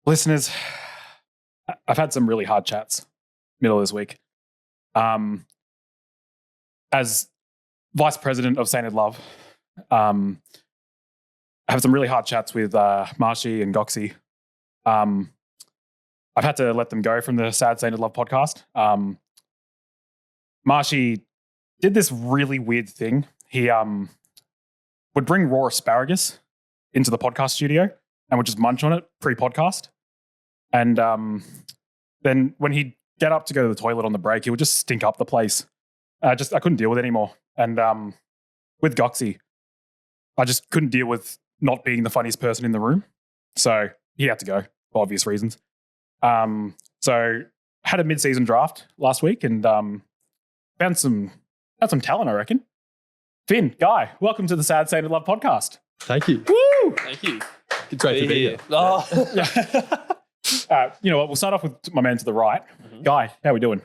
Listeners, I've had some really hard chats middle of this week. As Vice President of Sainted Love, I have some really hard chats with Marshy and Goxie. I've had to let them go from the Sad Saintered Love podcast. Marshy did this really weird thing. He would bring raw asparagus into the podcast studio and would just munch on it pre-podcast. And then when he'd get up to go to the toilet on the break, he would just stink up the place. I couldn't deal with it anymore. And with Goxie, I just couldn't deal with not being the funniest person in the room. So he had to go for obvious reasons. So had a mid-season draft last week and found some talent, I reckon. Finn, Guy, welcome to the Sad Saintered Love podcast. Thank you. Woo! Thank you. It's great to be here. Oh. You know what? We'll start off with my man to the right. Mm-hmm. Guy, how are we doing?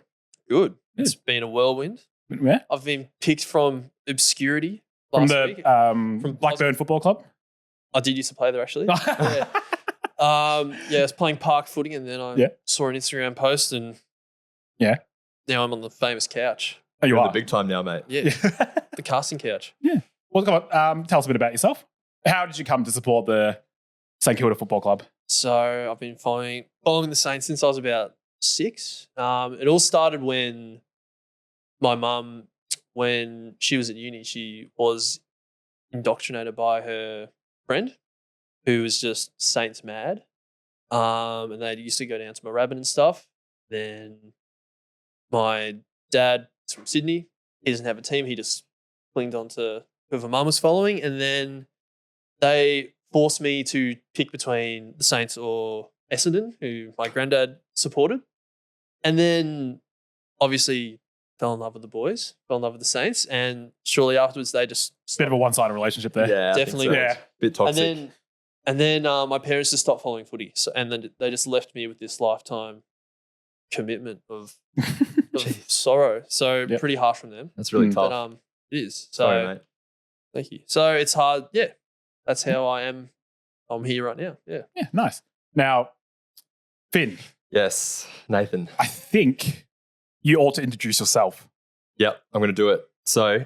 Good. It's been a whirlwind. Yeah. I've been picked from obscurity From last the week. from Blackburn Football Club? I did used to play there actually. Yeah. I was playing park footy and then I saw an Instagram post and now I'm on the famous couch. Oh, you You're are? in the big time now, mate. Yeah. The casting couch. Yeah. Well, come on. Tell us a bit about yourself. How did you come to support the St Kilda Football Club? So I've been following the Saints since I was about 6. It all started when my mum, when she was at uni, she was indoctrinated by her friend who was just Saints mad. And they used to go down to Moorabbin and stuff. Then my dad is from Sydney. He doesn't have a team. He just clinged on to whoever mum was following. And then they forced me to pick between the Saints or Essendon, who my granddad supported. And then obviously fell in love with the boys, fell in love with the Saints. And shortly afterwards, they just... Bit of a one-sided relationship there. Yeah, Definitely. so. Yeah. Bit toxic. And then my parents just stopped following footy. So, and then they just left me with this lifetime commitment of sorrow. So pretty harsh from them. That's really tough. But it is. So Sorry, mate. thank you. So it's hard. Yeah. That's how I am. I'm here right now. Yeah. Yeah, nice. Now, Finn, Yes, Nathan. I think you ought to introduce yourself. Yep, I'm going to do it. So,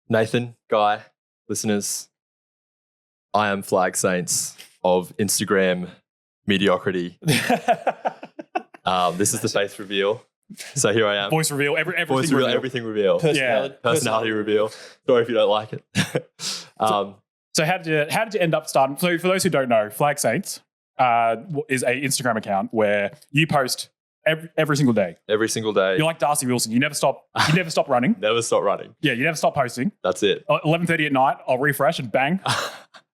Nathan, Guy, listeners, I am FlagSaints of Instagram mediocrity. This is the face reveal. So here I am. Voice reveal, everything Voice reveal, reveal. everything reveal. Personality reveal. Sorry if you don't like it. So how did you end up starting? So for those who don't know, Flag Saints is a Instagram account where you post every single day. Every single day. You're like Darcy Wilson. You never stop. You never stop running. Never stop running. Yeah, you never stop posting. That's it. 11:30 at night, I'll refresh and bang,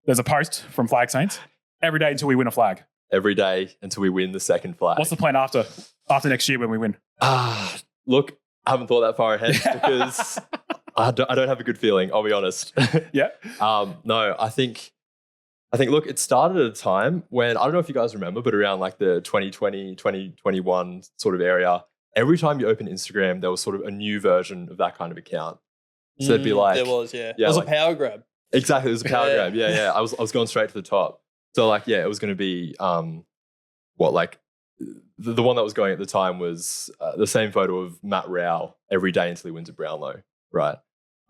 there's a post from Flag Saints every day until we win a flag. Every day until we win the second flag. What's the plan after next year when we win? Look, I haven't thought that far ahead because I don't have a good feeling, I'll be honest. Yeah. No, I think, look, it started at a time when, I don't know if you guys remember, but around like the 2020, 2021 sort of area, every time you open Instagram, there was sort of a new version of that kind of account. So it'd be like... There was, yeah. Yeah, It was like, a power grab. Exactly, it was a power grab. Yeah. I was going straight to the top. So like, yeah, it was going to be, the one that was going at the time was the same photo of Matt Rao every day until he wins a Brownlow, right?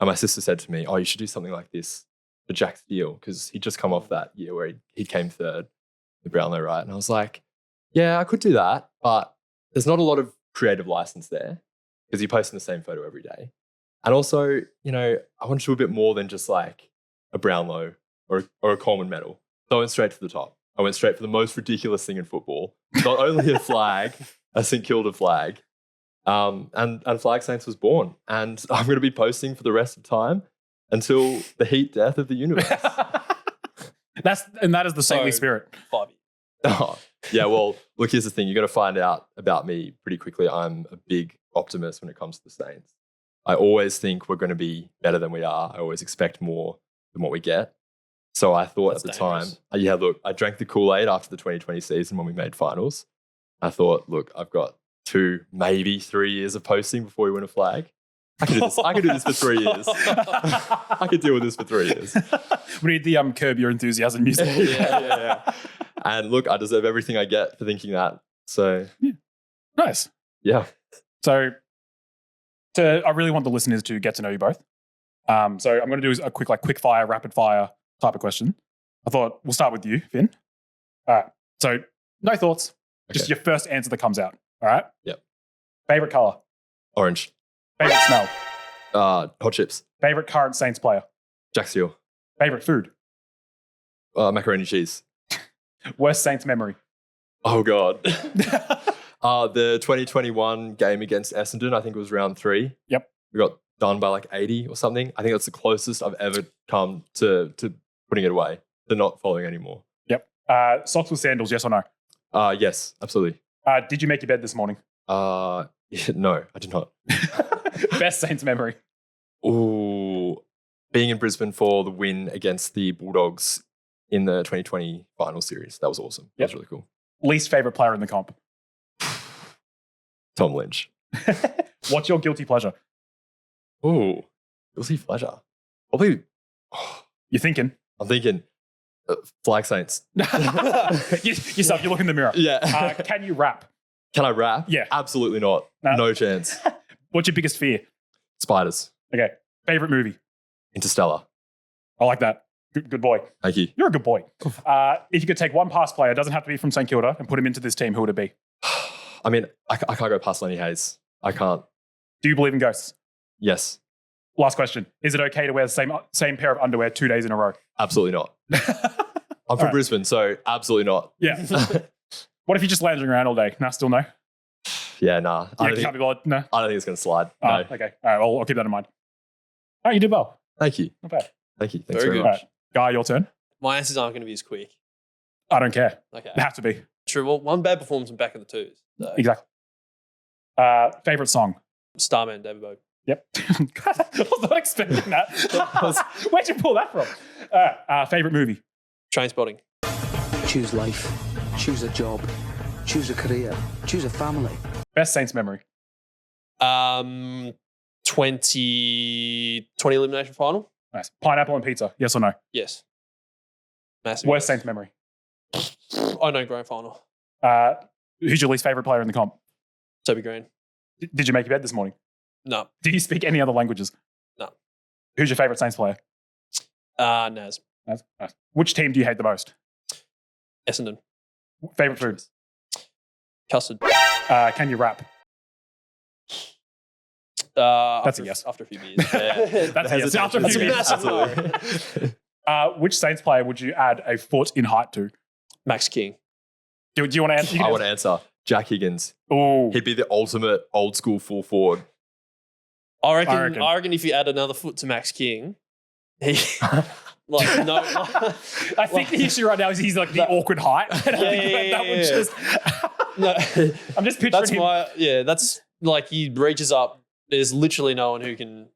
And my sister said to me, oh, you should do something like this for Jack Steele because he'd just come off that year where he came third, the Brownlow, right? And I was like, yeah, I could do that, but there's not a lot of creative license there because you're posting the same photo every day. And also, you know, I want to do a bit more than just like a Brownlow or a Coleman medal. So I went straight to the top. I went straight for the most ridiculous thing in football. Not only a flag, a St Kilda flag. And Flag Saints was born. And I'm going to be posting for the rest of time until the heat death of the universe. that is the saintly spirit. 5 years. Oh, yeah, well, look, here's the thing. You're going to find out about me pretty quickly. I'm a big optimist when it comes to the Saints. I always think we're going to be better than we are. I always expect more than what we get. So I thought That's at the dangerous. time, look, I drank the Kool-Aid after the 2020 season when we made finals. I thought, look, I've got 2, maybe 3 years of posting before we win a flag. I can do this. I can do this for 3 years. I could deal with this for 3 years. We need the Curb Your Enthusiasm music. yeah. And look, I deserve everything I get for thinking that. So Nice. yeah. So I really want the listeners to get to know you both. So I'm going to do a quick fire, rapid fire type of question. I thought we'll start with you, Finn. All right. So no thoughts. Just Okay. your first answer that comes out. All right. Yep. Favorite color. Orange. Favorite smell. Hot chips. Favorite current Saints player. Jack Steele. Favorite food. Macaroni cheese. Worst Saints memory. Oh God. The 2021 game against Essendon, I think it was round 3. Yep. We got done by like 80 or something. I think that's the closest I've ever come to putting it away, to not following anymore. Yep. Socks with sandals, yes or no? Yes, absolutely. Did you make your bed this morning? No, I did not. Best Saints memory. Ooh, being in Brisbane for the win against the Bulldogs in the 2020 final series. That was awesome. That was really cool. Least favorite player in the comp. Tom Lynch. What's your guilty pleasure? Ooh, guilty pleasure. Probably, You're thinking. I'm thinking Flag Saints. Yourself, you look in the mirror. Yeah. Can you rap? Can I rap? Yeah. Absolutely not. No. No chance. What's your biggest fear? Spiders. Okay. Favorite movie? Interstellar. I like that. Good boy. Thank you. You're a good boy. If you could take one past player, doesn't have to be from St Kilda, and put him into this team, who would it be? I mean, I can't go past Lenny Hayes. I can't. Do you believe in ghosts? Yes. Last question. Is it okay to wear the same pair of underwear 2 days in a row? Absolutely not. I'm from right. Brisbane, so absolutely not. Yeah. What if you're just lounging around all day? Nah, still no? Yeah, nah. Yeah, can't be bothered? No? I don't think it's going to slide. Oh, No. okay. All right, I'll keep that in mind. All right, you did well. Thank you. Not bad. Thank you. Thanks Very very good. much. Guy, your turn. My answers aren't going to be as quick. I don't care. Okay. They have to be. True. Well, one bad performance and back in the twos. So. Exactly. Favorite song? Starman, David Bowie. Yep. I was not expecting that. Where'd you pull that from? Favorite movie? Train spotting. Choose life. Choose a job. Choose a career. Choose a family. Best Saints memory? 2020 elimination final. Nice. Pineapple and pizza, yes or no? Yes. Massive. Worst yes. Saints memory? I know grand final. Who's your least favorite player in the comp? Toby Green. Did you make your bed this morning? No. Do you speak any other languages? No. Who's your favorite Saints player? Naz. Nice. Which team do you hate the most? Essendon. Favorite food? Custard. Can you rap? That's a yes. After a few beers. Yeah. That's a yes. After a That's few a minutes. massive Which Saints player would you add a foot in height to? Max King. Do you want to answer? I want to answer. Jack Higgins. Oh, He'd be the ultimate old school full forward. I reckon if you add another foot to Max King, he like no. I think the issue right now is he's like the awkward height. And I think that would just. No, I'm just picturing that's him. that's like he reaches up. There's literally no one who can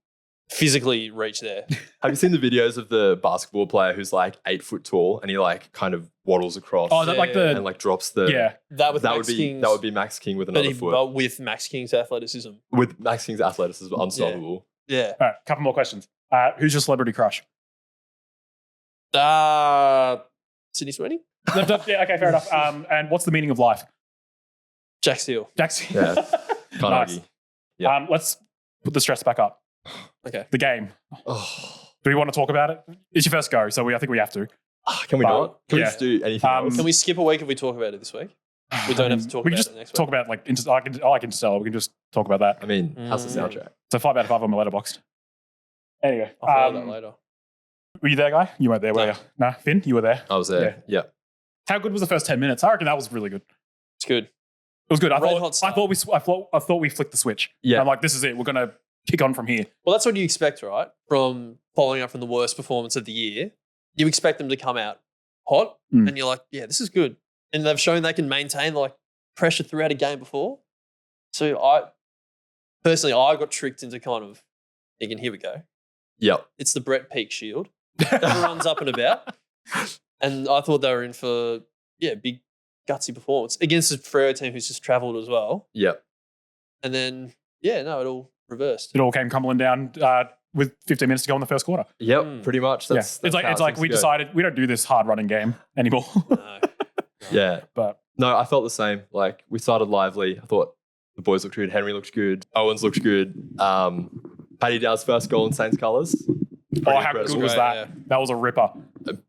physically reach there. Have you seen the videos of the basketball player who's like 8 foot tall and he like kind of waddles across Oh, that like the and like drops the yeah. That with that Max would be King's, that would be Max King with another foot. but with Max King's athleticism. With Max King's athleticism, unstoppable. Yeah. All right, couple more questions. Who's your celebrity crush? Sydney Sweeney? Yeah, okay, fair enough. And what's the meaning of life? Jack Steele. Jackson. Yeah. Can't Nice. argue. Yeah. Let's put the stress back up. Okay. The game. Oh. Do we want to talk about it? It's your first go, so I think we have to. Can we not? Can we Yeah. just do anything else? Can we skip a week if we talk about it this week? We don't have to talk We can about just it next talk week. about like I like Interstellar. We can just talk about that. I mean, how's the soundtrack? So 5 out of 5 on my letterboxd. Anyway, I'll follow that later. were you there, Guy? You weren't there, were No. you? Nah, Finn, you were there. I was there. Yeah. How good was the first 10 minutes? I reckon that was really good. It's good. It was good. I Red hot thought we flicked the switch. Yeah. I'm like, this is it. We're gonna kick on from here. Well, that's what you expect, right? From following up from the worst performance of the year. You expect them to come out hot, and you're like, yeah, this is good. And they've shown they can maintain like pressure throughout a game before. So I got tricked into kind of thinking, here we go. Yep. It's the Brett Peak shield. Everyone's up and about. And I thought they were in for, big gutsy performance against a Freo team who's just travelled as well. Yep. And then, it all reversed. It all came crumbling down with 15 minutes to go in the first quarter. Yep, pretty much. That's It's how it like seems we to go. decided we don't do this hard running game anymore. No. Yeah. But No, I felt the same. Like, we started lively. I thought the boys looked good. Henry looked good. Owens looked good. Paddy Dow's first goal in Saints colours. how good incredible. was Great, that? yeah. That was a ripper.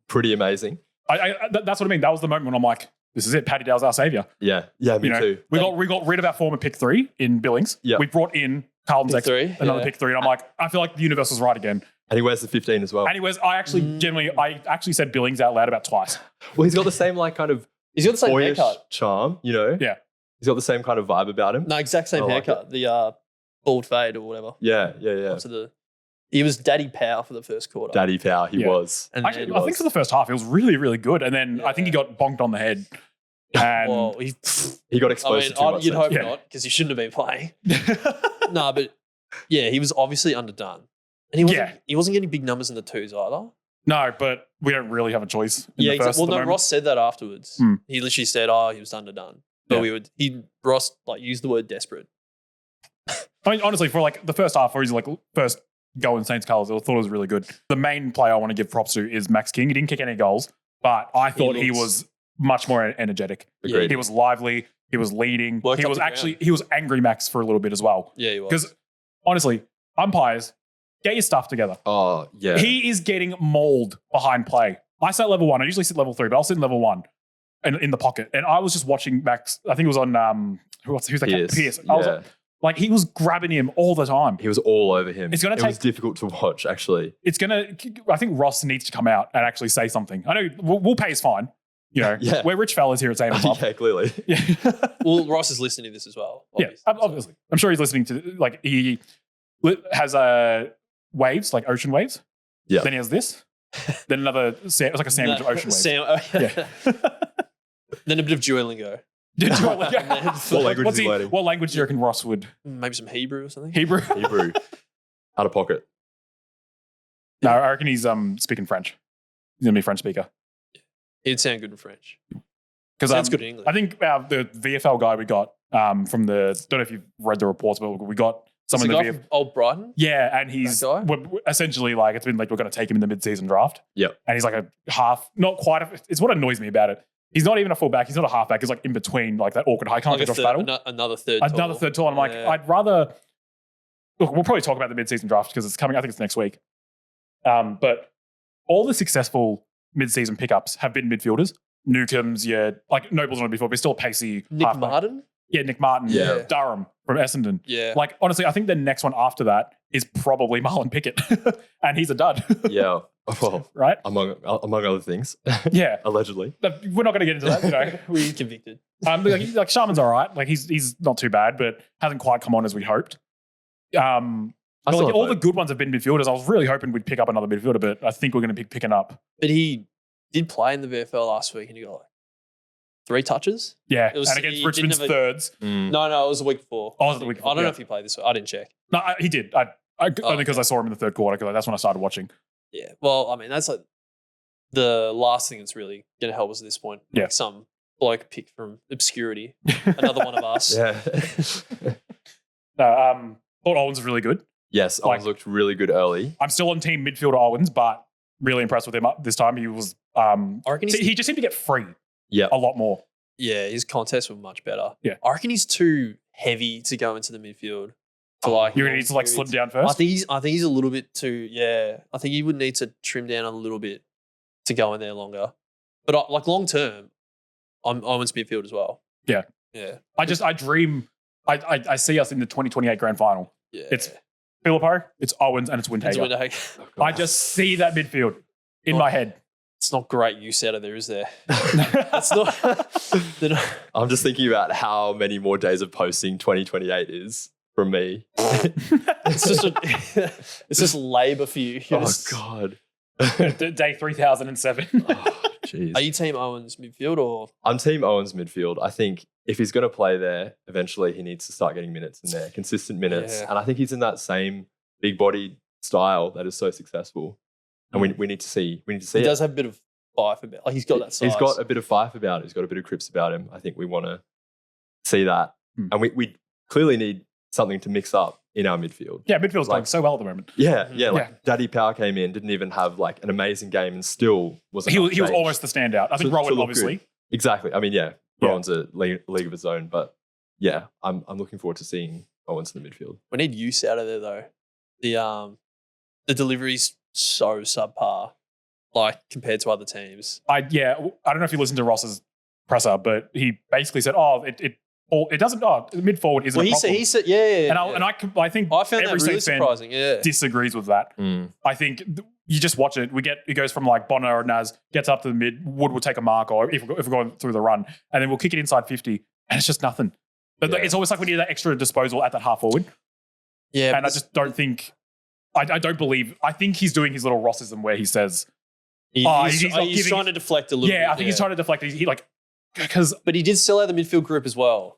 Pretty amazing. That's what I mean. That was the moment when I'm like, this is it. Paddy Dow's our savior. Yeah. Yeah, me too. We got rid of our former pick 3 in Billings. Yeah. We brought in Carlton's Pick 3, another yeah. pick 3. And I'm like, I feel like the universe was right again. And he wears the 15 as well. Anyways, I actually said Billings out loud about twice. Well, he's got the same, like, kind of He's got the same boyish haircut. charm, you know? Yeah. He's got the same kind of vibe about him. No, exact same I like haircut. The bald fade or whatever. Yeah. He was Daddy Power for the first quarter. Daddy Power, he Yeah. was. And Actually, then, I think for the first half, it was really, really good. And then I think he got bonked on the head. And well, He got I exposed mean, to too much. you'd hope Yeah. not because he shouldn't have been playing. No, but yeah, he was obviously underdone, and he wasn't getting big numbers in the twos either. no, but we don't really have a choice. In Yeah, the first well, at the no, moment. Ross said that afterwards. Hmm. He literally said, "Oh, he was underdone," but Yeah. Ross like used the word desperate. I mean, honestly, for like the first half, where he's like first goal in Saints colours, I thought it was really good. The main player I want to give props to is Max King. He didn't kick any goals, but I thought he looks- was much more energetic. Agreed. He was lively. He was leading. Worked He up was the actually he was angry Max for a little bit as well. Yeah, he was. Because honestly, umpires, get your stuff together. Oh, yeah. He is getting mauled behind play. I sit level 1. I usually sit level 3, but I'll sit in level 1 in the pocket. And I was just watching Max. I think it was on who's that guy? Pierce. I was like, he was grabbing him all the time. He was all over him. It's gonna It was difficult to watch, actually. I think Ross needs to come out and actually say something. I know we'll pay his fine. You know, Yeah. we're rich fellas here at St. Kilda. Yeah, clearly. Yeah. Well, Ross is listening to this as well. Yeah, obviously. I'm sure he's listening to, like, he has waves, like ocean waves. Yeah. Then he has this. Then another, it was like a sandwich of ocean waves. Yeah. Then a bit of Duolingo. What language do you reckon Ross would? Maybe some Hebrew or something. Hebrew? Hebrew. Out of pocket. No, I reckon he's speaking French. He's going to be a French speaker. It'd sound good in French. Because Sounds good in English. I think the VFL guy we got from don't know if you've read the reports, but we got someone in the VFL. from Old Brighton. Yeah, and he's That guy? we're essentially like, it's been like, we're going to take him in the mid-season draft. Yep. And he's like a half, not quite, it's what annoys me about it. He's not even a fullback. He's not a halfback. He's like in between, like that awkward high. Kind of like Josh Battle. Another third tall. And I'm like, Yeah. I'd rather, look, we'll probably talk about the mid-season draft because it's coming, I think it's next week. But all the successful mid-season pickups have been midfielders. Newcomb's, like Noble's not before, but he's still a pacey Nick halfback. Martin? Yeah, Nick Martin. Yeah. Durham from Essendon. Yeah. Like, honestly, I think the next one after that is probably Marlon Pickett. And he's a dud. Yeah. Well, Right? among other things. Yeah. Allegedly. We're not going to get into that, you know. We convicted. Like Sharman's all right. Like, he's not too bad, but hasn't quite come on as we hoped. I But still like, have all the hope. good ones have been midfielders. I was really hoping we'd pick up another midfielder, but I think we're going to be picking up. But he did play in the VFL last week and he got like 3 touches. Yeah. It was- And against he Richmond's didn't have thirds. Mm. No, it was the week before. Oh, was it the week before? I don't know Yeah. if he played this week. I didn't check. No, he did. Only because I saw him in the third quarter, because that's when I started watching. Yeah. Well, I mean, that's like the last thing that's really going to help us at this point. Yeah. Like some bloke picked from obscurity. Another one of us. Yeah. No, thought Owens was really good. Yes, Like- Owens looked really good early. I'm still on team midfielder Owens, but really impressed with him this time. He was. I reckon He just seemed to get free Yeah. a lot more. Yeah, his contests were much better. Yeah. I reckon he's too heavy to go into the midfield. For like You're going to need to like slim down first. I think he's a little bit too. Yeah, I think he would need to trim down a little bit to go in there longer. But like long term, I'm Owens midfield as well. Yeah. Yeah. I dream. I see us in the 2028 grand final. Yeah. It's Philippo, it's Owens, and it's It's Windhager. Windhager. I just see that midfield in my head. It's not great use out of there, is there? That's not. they're not- I'm just thinking about how many more days of posting 2028 is from me. it's just it's just labour for you. You're Oh, just- God. Day 3007. Oh, jeez. Are you team Owens midfield or? I'm team Owens midfield. I think if he's going to play there, eventually he needs to start getting minutes in there, consistent minutes. Yeah. And I think he's in that same big body style that is so successful. And we need to see He it. does have a bit of fife about. Like he's got that size. He's got a bit of fife about it. He's got a bit of crips about him. I think we want to see that. Hmm. And we clearly need something to mix up in our midfield. Yeah, midfield's Like- going so well at the moment. Yeah, Mhm. yeah. Like Yeah. Daddy Power came in, didn't even have like an amazing game, and still wasn't. He was changed. almost the standout. I think To Rowan, look obviously. good. Exactly. I mean, yeah, Yeah. Rowan's a league of his own, but yeah, I'm looking forward to seeing Owens in the midfield. We need use out of there though. The delivery's so subpar, like compared to other teams. I don't know if you listened to Ross's presser, but he basically said, it doesn't. The mid forward isn't Well, a problem. he said, yeah. and I think I found that every really Saints fan surprising. Yeah, disagrees with that. I think you just watch it. It goes from like Bonner or Naz gets up to the mid. Wood will take a mark, or if we're going through the run, and then we'll kick it inside 50, and it's just nothing. But Yeah. it's almost like we need that extra disposal at that half forward, yeah. and I just don't think. I don't believe. I think he's doing his little Rossism where he says, he's not giving- trying to deflect a little. bit, I think he's trying to deflect. He like because But he did sell out the midfield group as well.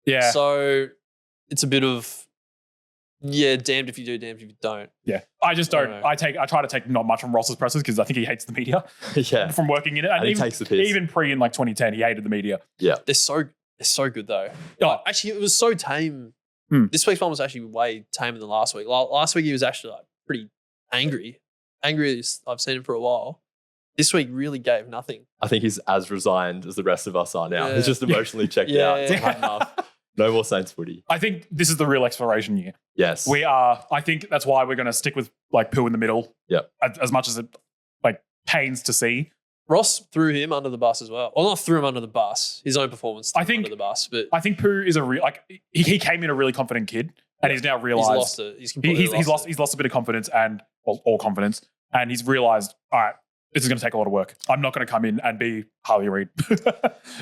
yeah. So it's a bit of damned if you do, damned if you don't. Yeah, I just don't. I I try to take not much from Ross's presses because I think he hates the media Yeah, from working in it. and he even, takes the piss. even pre in like 2010, he hated the media. They're so good though. Oh. Actually, it was so tame. Hmm. This week's one was actually way tamer than last week. Last week he was actually like pretty angry as I've seen him for a while. This week really gave nothing. I think he's as resigned as the rest of us are now. Yeah. He's just emotionally checked Yeah, out. He's yeah. had enough. No more Saints footy. I think this is the real exploration year. Yes. We are. I think that's why we're going to stick with like poo in the middle. Yep. As much as it like pains to see. Ross threw him under the bus as well. Well, not threw him under the bus. His own performance threw I him think- under the bus, but I think Pooh is a real like he came in a really confident kid, and he's now he's realized lost it. He's completely he's lost a bit of confidence and all confidence, and he's realized, all right, this is going to take a lot of work. I'm not going to come in and be Harley Reid,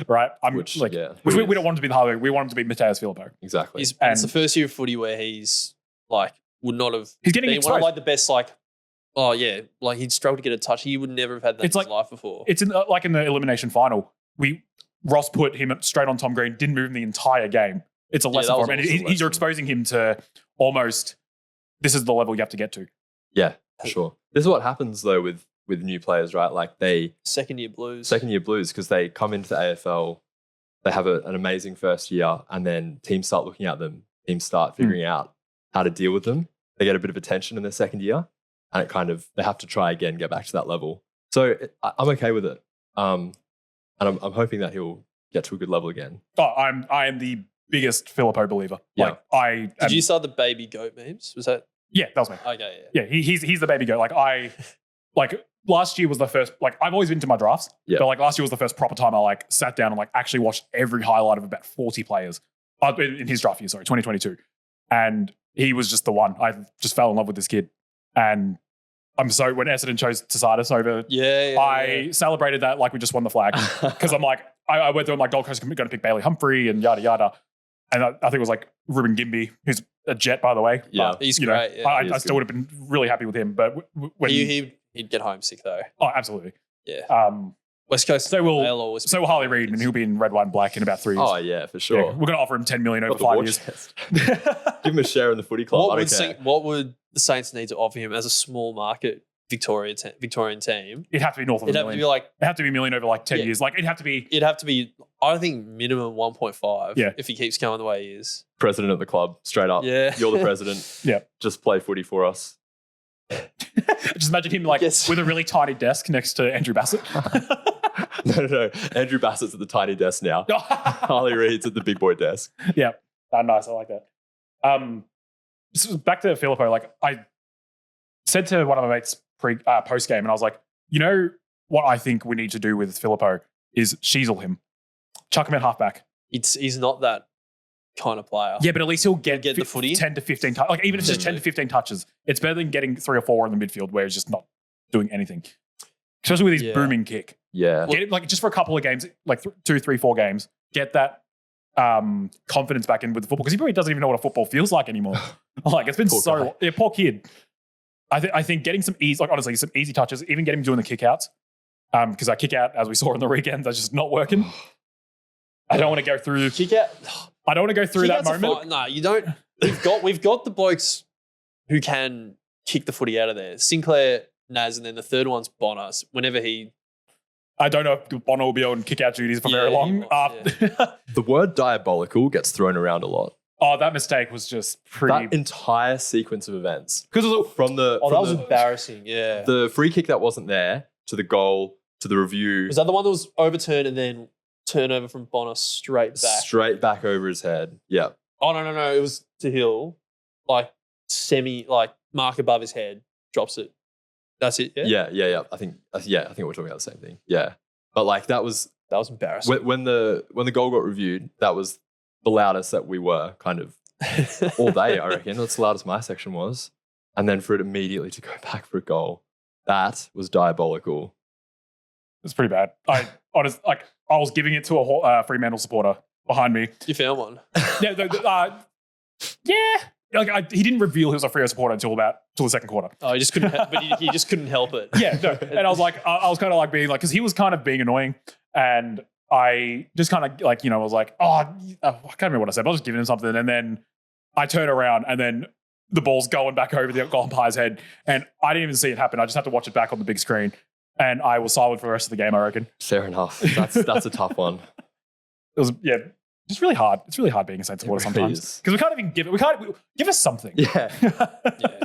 right? Which, we yeah. don't want him to be the Harley. We want him to be Mateus Filippo. Exactly. It's And- the first year of footy where he's like would not have He's getting been one of exposed. like the best like he'd struggle to get a touch. He would never have had that It's in like- his life before. It's in like in the elimination final. Ross put him straight on Tom Green, didn't move him the entire game. It's a lesson that for was him, and also a you're lesson. exposing him to almost this is the level you have to get to. Yeah, for sure. This is what happens though with new players, right? Like Second year blues. second year blues, because they come into the AFL, they have an amazing first year, and then teams start looking at them. Teams start figuring out how to deal with them. They get a bit of attention in their second year, and they have to try again, get back to that level. So I'm okay with it, and I'm hoping that he'll get to a good level again. Oh, I am the biggest Filippo believer. Yeah. Like Did you start the baby goat memes? Was that Yeah, that was me. okay? Yeah. Yeah, he's the baby goat. Like last year was the first. Like I've always been to my drafts, Yeah. but like last year was the first proper time I like sat down and like actually watched every highlight of about 40 players in his draft year. Sorry, 2022, and he was just the one. I just fell in love with this kid, and I'm so when Essendon chose Tasadas over, Yeah. I celebrated that like we just won the flag because I'm like I went through. I'm like Gold Coast going to pick Bailey Humphrey and yada yada, and I think it was like Ruben Gimby, who's a Jet by the way. Yeah. But, He's you know, great, yeah. I He is still would have been really happy with him, but when He'd get homesick though. oh absolutely. Yeah. West Coast. So will they'll always so will Harley Reid, and he'll be in red, white, and black in about 3 years. Oh yeah, for sure. Yeah, we're going to offer him 10 million over Got the 5 war years. chest. Give him a share in the footy club. what would the Saints need to offer him as a small market Victorian team? It'd have to be north of It'd a have to million. be like It'd have to be a million over like 10 Yeah. years. Like it'd have to be. it'd have to be. I think minimum 1.5. Yeah. If he keeps going the way he is. President of the club, straight up. Yeah. You're the president. Yeah. Just play footy for us. Just imagine him like Yes. with a really tiny desk next to Andrew Bassett. No. Andrew Bassett's at the tiny desk now. Harley Reid's at the big boy desk. Yeah, nice. I like that. So back to Filippo. Like I said to one of my mates post game, and I was like, you know what I think we need to do with Filippo is sheasel him, chuck him at halfback. He's not that kind of player. Yeah, but at least he'll get the footy. 10 to 15 touches. Like even if it's just 10 to 15 touches, it's better than getting 3 or 4 in the midfield where he's just not doing anything. Especially with his Yeah. booming kick. Yeah. Get it like just for a couple of games, like 2, 3, 4 games, get that confidence back in with the football because he probably doesn't even know what a football feels like anymore. Like it's been Poor so guy. yeah, poor kid. I think getting some easy, like honestly, some easy touches, even getting him doing the kick outs, because that kick out, as we saw in the weekend, that's just not working. I don't want to go through. Kick out. I don't want to go through that Kick out's a moment. fine- No, you don't. We've got the blokes who can kick the footy out of there. Sinclair, Naz, and then the third one's Bonner. Whenever he I don't know if Bono will be on kick out duties for Yeah, very he long. will, The word diabolical gets thrown around a lot. Oh, that mistake was just pretty. That entire sequence of events. Because From the Oh, from that was the, embarrassing. Yeah. the free kick that wasn't there to the goal to the review Was that the one that was overturned and then turnover from Bonner straight back? straight back over his head. Yeah. Oh, no. It was to Hill, like mark above his head, drops it. That's it. Yeah. Yeah. I think we're talking about the same thing. Yeah. But like that was embarrassing. when the goal got reviewed, that was the loudest that we were kind of all day, I reckon. That's the loudest my section was. And then for it immediately to go back for a goal, that was diabolical. It's pretty bad. I was giving it to a Fremantle supporter behind me. You found one. Yeah. He didn't reveal he was a Freo supporter until the second quarter. Oh, he just couldn't. But he just couldn't help it. Yeah, no. And I was like, I was kind of like being like, because he was kind of being annoying, and I just kind of like, was like, I can't remember what I said, but I was just giving him something, and then I turn around, and then the ball's going back over the goal umpire's head, and I didn't even see it happen. I just had to watch it back on the big screen, and I was silent for the rest of the game, I reckon. Fair enough. That's a tough one. It was, just really hard. It's really hard being a Saints supporter sometimes. Because we can't even give us something. Yeah.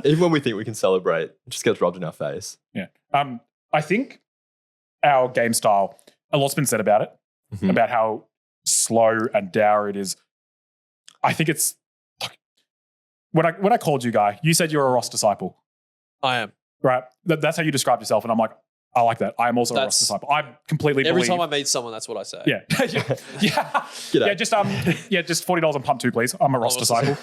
Even when we think we can celebrate, it just gets rubbed in our face. Yeah. I think our game style, a lot's been said about it, about how slow and dour it is. I think it's, when I called you, Guy, you said you're a Ross disciple. I am. Right? That's how you described yourself. And I'm like, I like that. I am also a Ross disciple. I completely Every believe. time I meet someone, that's what I say. Yeah. Yeah. G'day. Just $40 on pump 2, please. I'm a Ross disciple.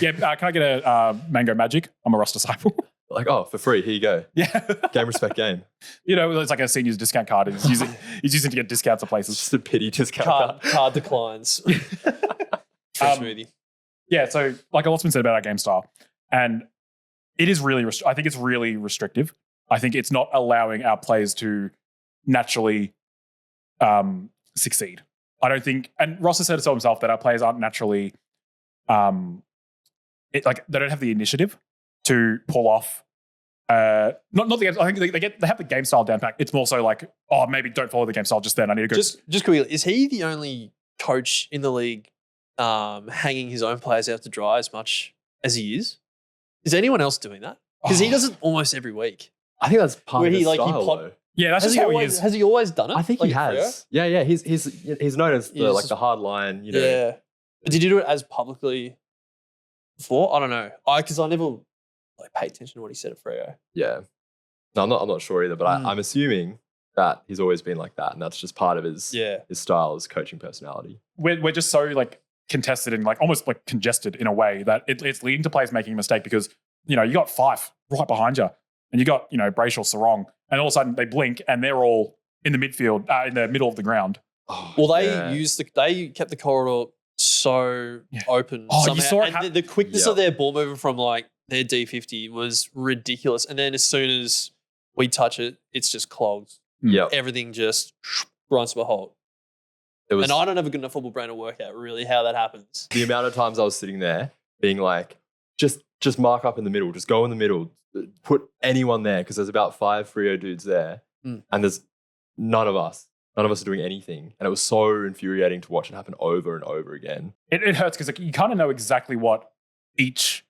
Can I get a mango magic? I'm a Ross disciple. Like, for free, here you go. Yeah. Game, respect, game. It's like a senior's discount card. He's using to get discounts at places. It's just a pity discount Card declines. Free smoothie. Yeah, so like a lot's been said about our game style. And it is really, I think it's really restrictive. I think it's not allowing our players to naturally succeed. I don't think, and Ross has said it so himself, that our players aren't naturally, they don't have the initiative to pull off. Not the. I think they have the game style down pat. It's more so like, maybe don't follow the game style just then. I need to go. Just quickly, is he the only coach in the league hanging his own players out to dry as much as he is? Is anyone else doing that? Because he does it almost every week. I think that's part of his style, though. Yeah, that's just how he is. Has he always done it? I think he has. Yeah. He's known as the hard line. Yeah. But did you do it as publicly before? I don't know. Because I never pay attention to what he said at Freo. Yeah. No, I'm not sure either. But I'm assuming that he's always been like that, and that's just part of his style, his coaching personality. We're just so contested and almost congested in a way that it's leading to players making a mistake because you got Fife right behind you. And you got, Brayshaw, Sarong, and all of a sudden they blink and they're all in the midfield, in the middle of the ground. Well, they kept the corridor so open. Oh, you saw it. And the quickness of their ball movement from their D50 was ridiculous. And then as soon as we touch it, it's just clogged. Yeah, everything just runs to a halt. And I don't have a good enough football brain to work out really how that happens. The amount of times I was sitting there being like, just mark up in the middle, just go in the middle. Put anyone there because there's about 5 Freo dudes there and there's none of us are doing anything. And it was so infuriating to watch it happen over and over again. It hurts because you kind of know exactly what each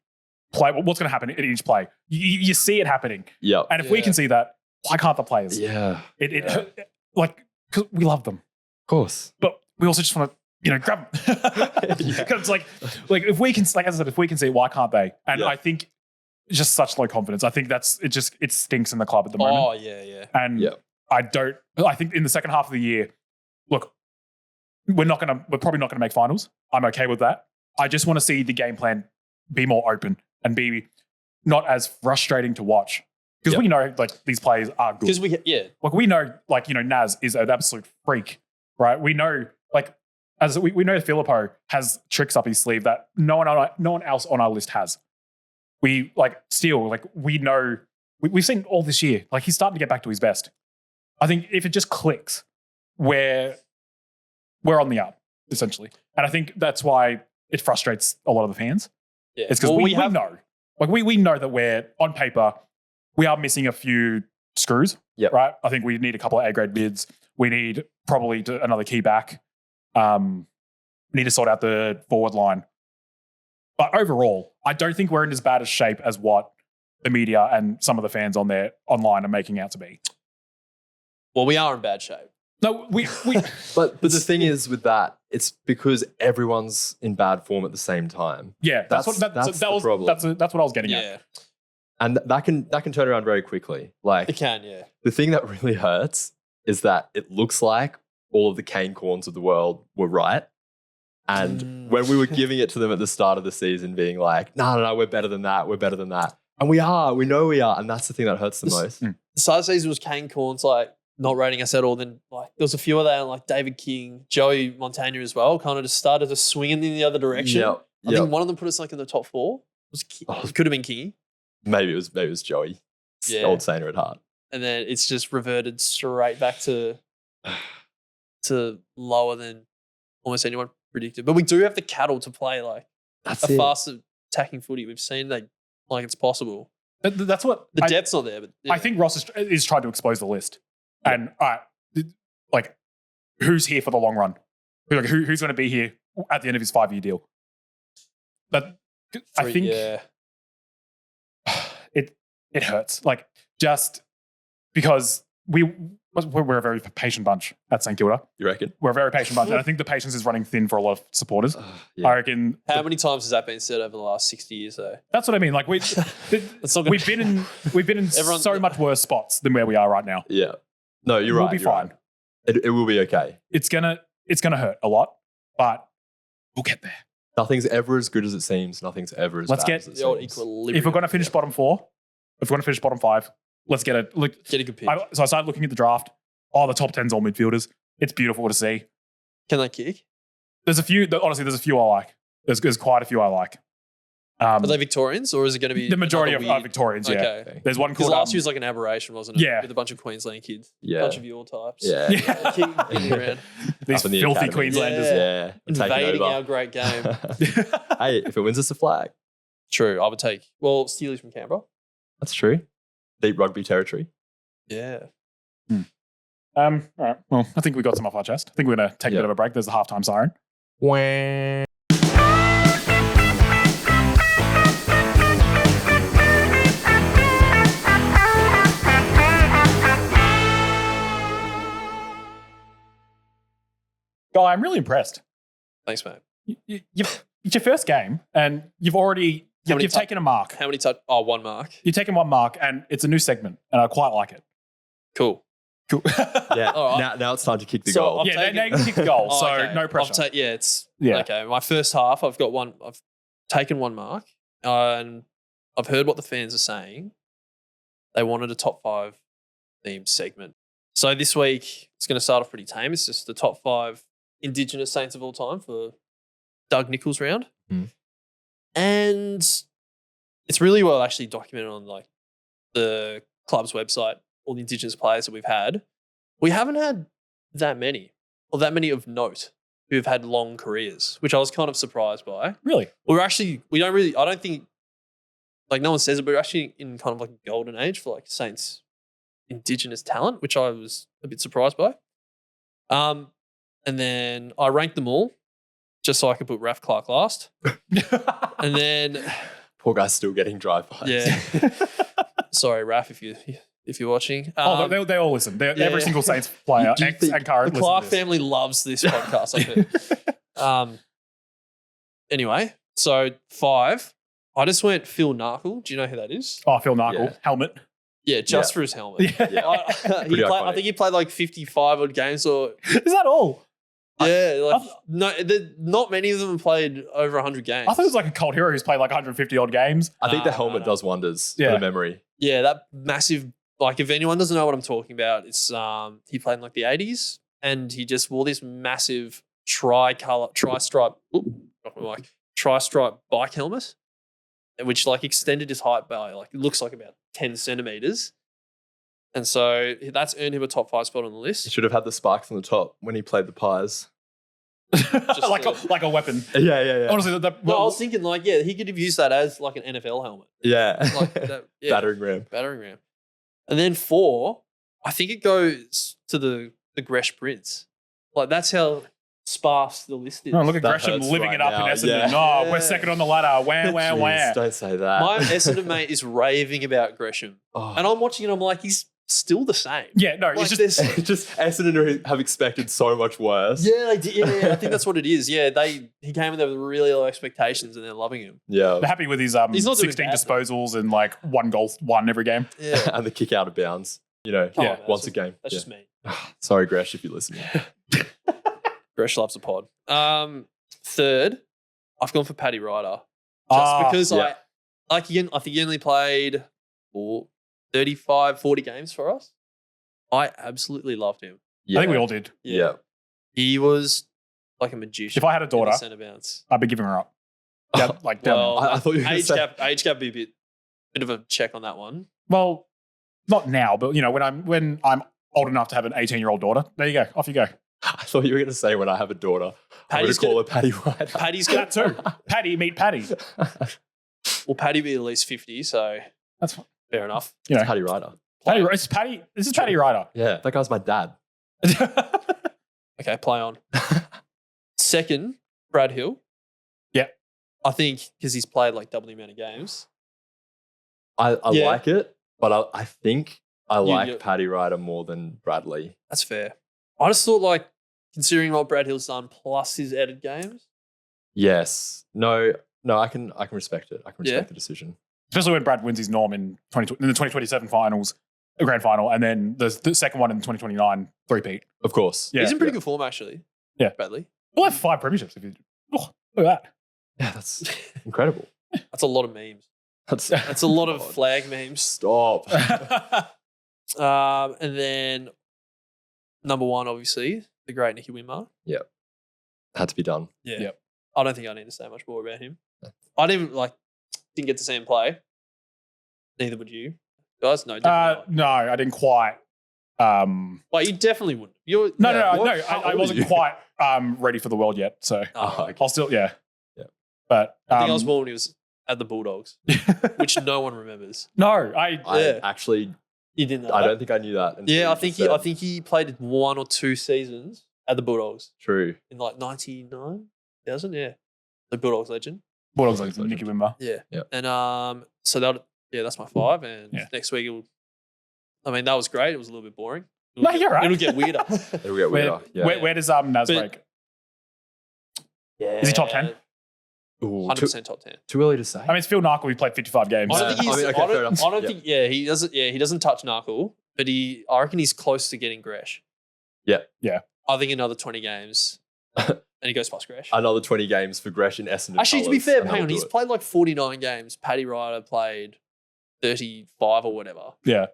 play, what's going to happen in each play. You see it happening. Yeah. And if we can see that, why can't the players? Yeah. Because we love them. Of course. But we also just want to, grab them. Because if we can, as I said, if we can see it, why can't they? And I think it's just such low confidence. I think it stinks in the club at the moment. Oh, yeah. And I think in the second half of the year, look, we're probably not going to make finals. I'm okay with that. I just want to see the game plan be more open and be not as frustrating to watch. Because we know these players are good. Because we know Naz is an absolute freak, right? We know we know Filippo has tricks up his sleeve that no one else on our list has. We we know we've seen all this year. He's starting to get back to his best. I think if it just clicks, we're on the up essentially, and I think that's why it frustrates a lot of the fans. Yeah, it's because we know, we know that we're on paper, we are missing a few screws. Yeah, right. I think we need a couple of A grade mids. We need probably another key back. We need to sort out the forward line. But overall, I don't think we're in as bad a shape as what the media and some of the fans on there online are making out to be. Well, we are in bad shape. No, we But the thing is with that, it's because everyone's in bad form at the same time. yeah, that's what problem. that's what I was getting at. Yeah, And that can turn around very quickly. Like it can. Yeah, the thing that really hurts is that it looks like all of the cane corns of the world were right. And when we were giving it to them at the start of the season, being like, no, we're better than that. We're better than that. And we know we are. And that's the thing that hurts the most. the start of the season was Kane Corns like not rating us at all. Then like there was a few of them like David King, Joey Montana as well, kind of just started to swing in the other direction. Yep. I think one of them put us like in the top 4. It could have been Kingy. Maybe it was Joey. Yeah. Old Sainer at heart. And then it's just reverted straight back to lower than almost anyone predicted. But we do have the cattle to play like That's a it. fast attacking footy. We've seen like it's possible. That's what The depth's not there, but I think Ross is trying to expose the list. And like, who's here for the long run? Who's going to be here at the end of his 5-year deal? But I think it hurts. Like, just because we're a very patient bunch at St Kilda. You reckon? We're a very patient bunch. And I think the patience is running thin for a lot of supporters. Yeah. I reckon. How many times has that been said over the last 60 years though? That's what I mean. Like It's not gonna- we've been in Everyone- so much worse spots than where we are right now. Yeah. No, you're right. We'll be you're fine. right. It will be okay. It's gonna hurt a lot, but we'll get there. Nothing's ever as good as it seems. Nothing's ever as Let's bad get as it the old seems. equilibrium. If we're going to finish bottom 4, if we're going to finish bottom 5, let's get it. Look, Get a good pick. so I started looking at the draft. Oh, the top 10's all midfielders. It's beautiful to see. Can they kick? There's a few. Honestly, there's a few I like. There's quite a few I like. Are they Victorians or is it going to be the majority of another are weird- Victorians? Yeah. Okay. There's one Because called. last year was like an aberration, wasn't it? Yeah. With a bunch of Queensland kids. Yeah. A bunch of your types. Yeah. Yeah. Kicking around. These Up in the filthy academy. Queenslanders. Yeah. Taking Invading over. our great game. Hey, if it wins us a flag. True. I would take, Steelers from Canberra. That's true. Deep rugby territory. Yeah. All right. Well, I think we got some off our chest. I think we're going to take a bit of a break. There's the halftime siren. Guy, I'm really impressed. Thanks, mate. It's your first game, and you've already How many you've taken a mark. How many touch? Oh, 1 mark. You've taken 1 mark, and it's a new segment, and I quite like it. Cool. Cool. Yeah. All right. Now it's time to kick the So goal. I've Yeah, taken- now you can kick the goal, Oh, so okay. no pressure. Yeah. Okay. My first half, I've taken 1 mark, and I've heard what the fans are saying. They wanted a top 5 theme segment. So this week, it's going to start off pretty tame. It's just the top 5 Indigenous Saints of all time for Doug Nichols round. And it's really well actually documented on like the club's website, all the Indigenous players that we've had. We haven't had that many, or that many of note, who've had long careers, which I was kind of surprised by. Really? I don't think, like no one says it, but we're actually in kind of like a golden age for like Saints Indigenous talent, which I was a bit surprised by. And then I ranked them all just so I could put Raf Clark last. And then, Poor guy's still getting drive-bys. yeah, sorry, Raf, if you're watching. They all listen. yeah. Every single Saints player, Do you ex think and current, The listen Clark to this. family loves this podcast. I bet. Anyway, so 5. I just went Phil Narkle. Do you know who that is? Oh, Phil Narkle, Yeah. helmet. Yeah, just Yeah. for his helmet. Yeah. I Pretty I iconic. think he played like 55 odd games or Is that all? yeah, not many of them have played over 100 games. I thought it was like a cult hero who's played like 150 odd games. I think the No, helmet no. does wonders Yeah. for the memory. Yeah, that massive. Like, if anyone doesn't know what I'm talking about, it's he played in like the 80s, and he just wore this massive tri-stripe bike helmet, which like extended his height by like it looks like about 10 centimeters, and so that's earned him a top 5 spot on the He list. should have had the sparks on the top when he played the Pies. like a weapon. Yeah. Honestly, No, I was thinking like he could have used that as like an NFL helmet, Yeah. like that, yeah, Battering ram. battering ram. And then 4, I think it goes to the Gresh Prince. Like that's how sparse the list is. Oh, look at That Gresham hurts living right it up now, in Essendon. yeah. Oh, Yeah. we're second on the ladder. Wah, wah, wah. Jeez, don't say that. My Essendon mate is raving about Gresham. Oh. And I'm watching it, I'm like, he's still the same. Yeah, no, Like it's just this. just Essendon have expected so much worse. Yeah, they did. Yeah, I think that's what it is. Yeah, he came in there with really low expectations and they're loving him. Yeah. they're happy with his He's not doing 16 bad, disposals and like one goal, one every game. Yeah. And the kick out of bounds. You know, Come Yeah, on, man, once that's a game. That's Yeah. just me. Sorry, Gresh, if you're listening. Gresh loves the pod. Third, I've gone for Paddy Ryder. Just Ah, because yeah. I think he only played 35, 40 games for us. I absolutely loved him. Yeah. I think we all did. Yeah. He was like a magician. If I had a daughter, centre bounce. I'd be giving her up. Yeah, like down. Well, I thought you were gonna age say- gap be a bit of a check on that one. Well, not now, but you know, when I'm old enough to have an 18-year-old daughter, there you go. Off you go. I thought you were going to say when I have a daughter, I'm going Paddy's to call her gonna- Paddy Ryder. Paddy's That got too. Paddy, meet Paddy. well, Paddy be at least 50, so That's fine. fair enough. You know, Paddy Ryder. Paddy. It's Paddy. This is Paddy Ryder. Yeah, that guy's my dad. Okay, play on. Second, Brad Hill. Yeah. I think because he's played like double the amount of games. I Yeah. like it, but I think I like you- Paddy Ryder more than Bradley. That's fair. I just thought like considering what Brad Hill's done plus his added games. Yes. No, I can respect it. I can Yeah. respect the decision. Especially when Brad wins his norm in the 2027 finals, a grand final, and then the second one in 2029 three-peat. Of course. Yeah. He's in pretty good form actually. Yeah. Bradley. We'll have 5 premierships if you. Oh, look at that. Yeah, that's incredible. That's a lot of memes. That's a lot of God. flag memes. Stop. And then number one, obviously, the great Nicky Winmar. Had to be done. Yeah. Yep. I don't think I need to say much more about him. I didn't get to see him play. Neither would you. Guys, no, definitely not. No, I didn't quite. Well, you definitely wouldn't. You're No, How I old wasn't are you? quite ready for the world yet. So Oh, okay. I'll still, yeah. Yeah. But I think I was born when he was at the Bulldogs, which no one remembers. no, I Yeah. Actually, You didn't know I that? don't think I knew that. until Yeah, you I think just said. I think he played 1 or 2 seasons at the Bulldogs True. in like 99, 2000. Yeah, the Bulldogs legend. Bulldogs like Nicky Wimber. Yeah. Yep. And so that's my 5. And Yeah. next week that was great. It was a little bit boring. No, you're right. It'll get weirder. It'll get weirder. Yeah. Where does Naz But- rank? Yeah. Is he top 10? Ooh, 100% top 10. too early to say. I mean, it's Phil Narkle. He played 55 games. I don't think I he's. mean, okay, I fair don't, enough. I don't Yeah. think. Yeah, he doesn't. Yeah, he doesn't touch Narkle, but I reckon he's close to getting Gresh. Yeah. Yeah. I think another 20 games, and he goes past Gresh. Another 20 games for Gresh in Essendon. Actually, to be colours, fair, and hang they'll on, do he's it. played like 49 games. Paddy Ryder played 35 or whatever. Yeah.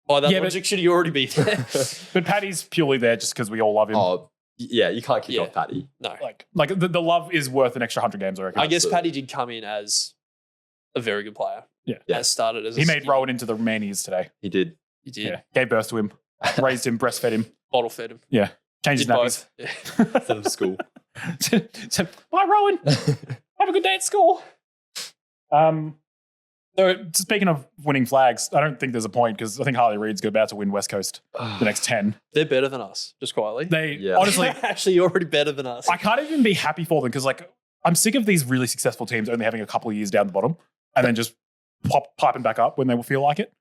By that Yeah, but- logic, should he already be there? But Paddy's purely there just because we all love him. Oh, yeah, you can't kick Yeah. off Paddy. No. Like the love is worth an extra 100 games, I reckon. I guess Absolutely. Paddy did come in as a very good player. Yeah. As started as He made skinny- Rowan into the man he is today. He did. He did. Yeah. Gave birth to him, raised him, breastfed him, Bottle fed him. changed his Did nappies. both. Yeah. Sent him to school. So, bye, Rowan. Have a good day at school. So speaking of winning flags, I don't think there's a point because I think Harley Reid's about to win West Coast the next 10. They're better than us, just quietly. They Yeah. honestly, Actually, you're already better than us. I can't even be happy for them because like I'm sick of these really successful teams only having a couple of years down the bottom and then just piping back up when they will feel like it.